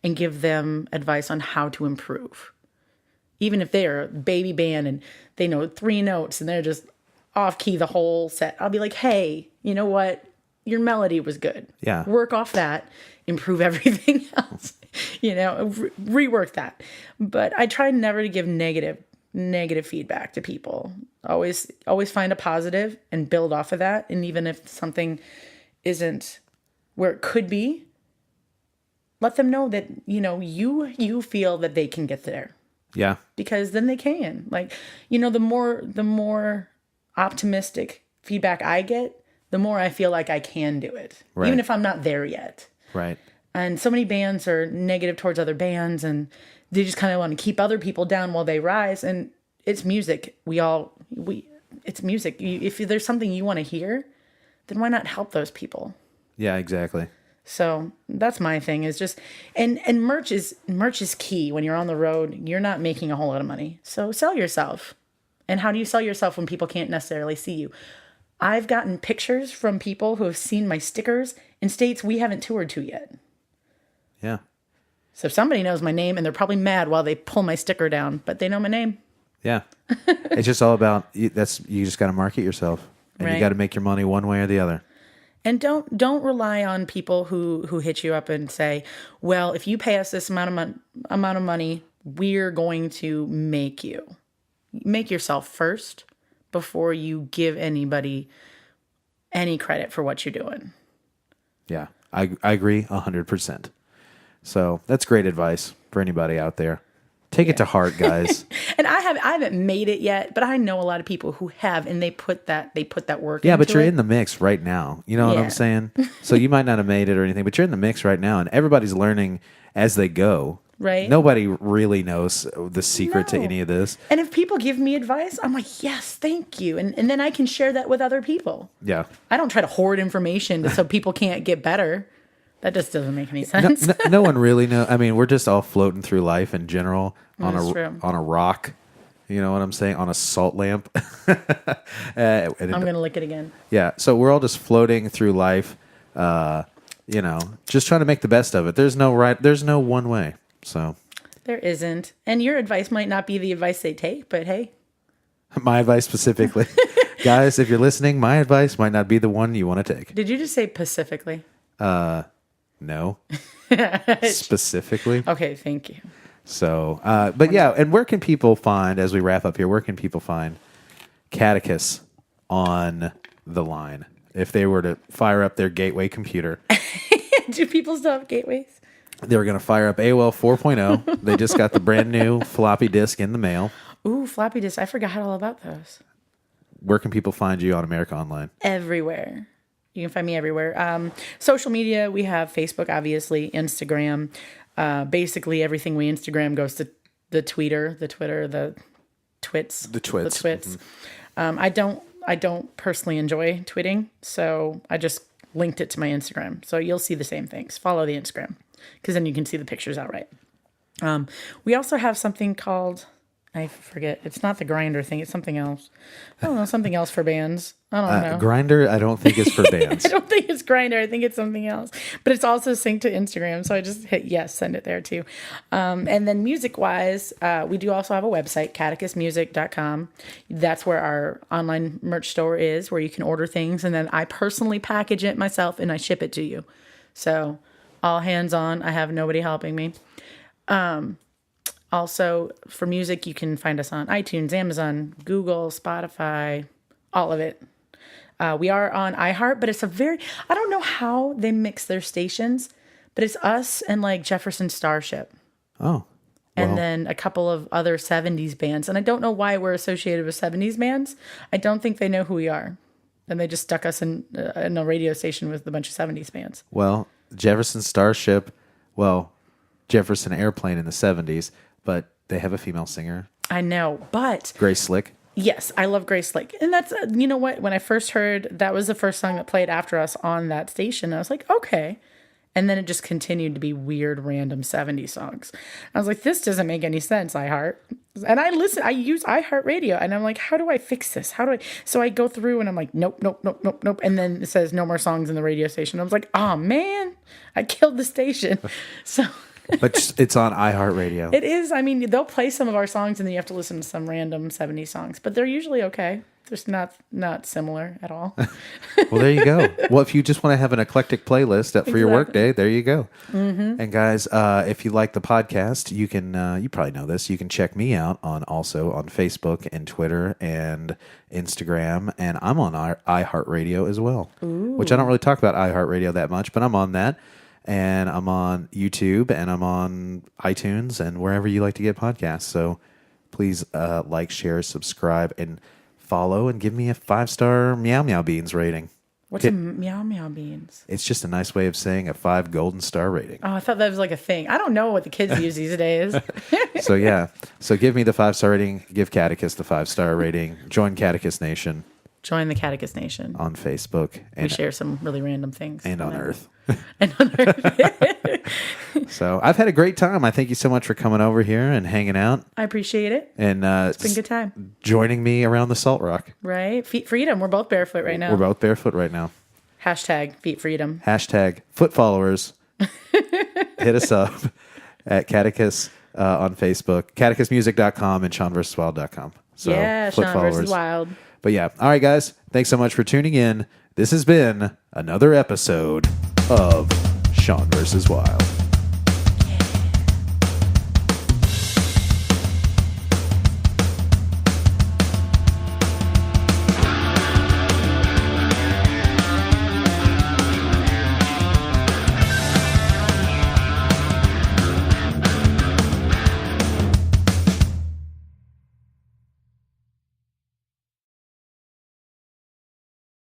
and give them advice on how to improve. Even if they're a baby band and they know 3 notes and they're just off key the whole set, I'll be like, hey, you know what? Your melody was good. Yeah. Work off that, improve everything else, rework that. But I try never to give negative feedback to people. Always find a positive and build off of that. And even if something isn't where it could be, let them know that, you feel that they can get there. Yeah. Because then they can. Like, the more optimistic feedback I get, the more I feel like I can do it. Right. Even if I'm not there yet. Right. And so many bands are negative towards other bands, and they just kind of want to keep other people down while they rise. And it's music. It's music. If there's something you want to hear, then why not help those people? Yeah, exactly. So that's my thing, is just, and merch is key. When you're on the road, you're not making a whole lot of money. So sell yourself. And how do you sell yourself when people can't necessarily see you? I've gotten pictures from people who have seen my stickers in states we haven't toured to yet. Yeah. So somebody knows my name, and they're probably mad while they pull my sticker down, but they know my name. Yeah. It's just all about, you just got to market yourself, and Right. you got to make your money one way or the other. And don't rely on people who hit you up and say, well, if you pay us this amount of money, we're going to make you. Make yourself first before you give anybody any credit for what you're doing. Yeah, I agree 100%. So that's great advice for anybody out there. Take it to heart, guys. And I haven't made it yet, but I know a lot of people who have, and they put that work. Yeah, into but you're it. in the mix right now. You know what I'm Yeah. saying? So you might not have made it or anything, but you're in the mix right now, and everybody's learning as they go. Right. Nobody really knows the secret to No. any of this. And if people give me advice, I'm like, yes, thank you. And then I can share that with other people. Yeah. I don't try to hoard information so people can't get better. That just doesn't make any sense. No one really knows. I mean, we're just all floating through life in general on That's true. a rock. You know what I'm saying? On a salt lamp. I'm going to lick it again. Yeah. So we're all just floating through life, just trying to make the best of it. There's no one way. So There isn't. And your advice might not be the advice they take, but hey. my advice specifically, guys, if you're listening, my advice might not be the one you want to take. Did you just say Pacifically? No. Specifically. Okay, thank you. So, but yeah, and where can people find, as we wrap up here, where can people find Caducus on the line if they were to fire up their gateway computer? Do people still have gateways? They were going to fire up AOL 4.0. They just got the brand new floppy disk in the mail. Ooh, floppy disk. I forgot all about those. Where can people find you on America Online? Everywhere. You can find me everywhere. Social media, we have Facebook, obviously, Instagram. Basically, everything we Instagram goes to the Twitter, the twits. The twits. Mm-hmm. I don't personally enjoy tweeting, so I just linked it to my Instagram. So you'll see the same things. Follow the Instagram, because then you can see the pictures outright. We also have something called, I forget, it's not the Grinder thing, it's something else. I don't know, something else for bands. I don't know. Grinder, I don't think is for bands. I don't think it's Grinder. I think it's something else. But it's also synced to Instagram. So I just hit yes, send it there too. And then music-wise, we do also have a website, caducusmusic.com. That's where our online merch store is, where you can order things. And then I personally package it myself and I ship it to you. So all hands on. I have nobody helping me. Also, for music, you can find us on iTunes, Amazon, Google, Spotify, all of it. We are on iHeart, but it's I don't know how they mix their stations, but it's us and like Jefferson Starship. Oh. and Wow. then a couple of other 70s bands. And I don't know why we're associated with 70s bands. I don't think they know who we are. And they just stuck us in a radio station with a bunch of 70s bands. Well, Jefferson Starship, Jefferson Airplane in the 70s, but they have a female singer, I know, but Grace Slick. yes, I love Grace Slick. And that's, you know what? When I first heard, that was the first song that played after us on that station. I was like, okay. And then it just continued to be weird, random 70s songs. I was like, this doesn't make any sense, iHeart. And I use iHeartRadio, and I'm like, how do I fix this? So I go through and I'm like, nope. And then it says no more songs in the radio station. I was like, oh man, I killed the station. So But it's on iHeartRadio. it is. I mean, they'll play some of our songs and then you have to listen to some random 70s songs, but they're usually okay. Just not similar at all. Well, there you go. Well, if you just want to have an eclectic playlist for your workday, there you go. Mm-hmm. And guys, if you like the podcast, you can. You probably know this. You can check me out on Facebook and Twitter and Instagram, and I'm on iHeartRadio as well. Ooh. Which I don't really talk about iHeartRadio that much, but I'm on that, and I'm on YouTube, and I'm on iTunes, and wherever you like to get podcasts. So please like, share, subscribe, and follow, and give me a 5-star Meow Meow Beans rating. What's a Meow Meow Beans? It's just a nice way of saying a 5 golden star rating. Oh, I thought that was like a thing. I don't know what the kids use these days. So yeah. So give me the 5-star rating. Give Caducus the 5-star rating. Join Caducus Nation. Join the Caducus Nation. On Facebook. We share some really random things. And on Earth. And on Earth. So I've had a great time. I thank you so much for coming over here and hanging out. I appreciate it. And it's been a good time. Joining me around the Salt Rock. Right. Feet freedom. We're both barefoot right now. We're both barefoot right now. Hashtag feet freedom. Hashtag foot followers. Hit us up at Caducus on Facebook, catechusmusic.com and SeanVersusWild.com. So yeah, foot Sean followers. versus Wild. But yeah. All right, guys. Thanks so much for tuning in. This has been another episode of Sean versus Wild.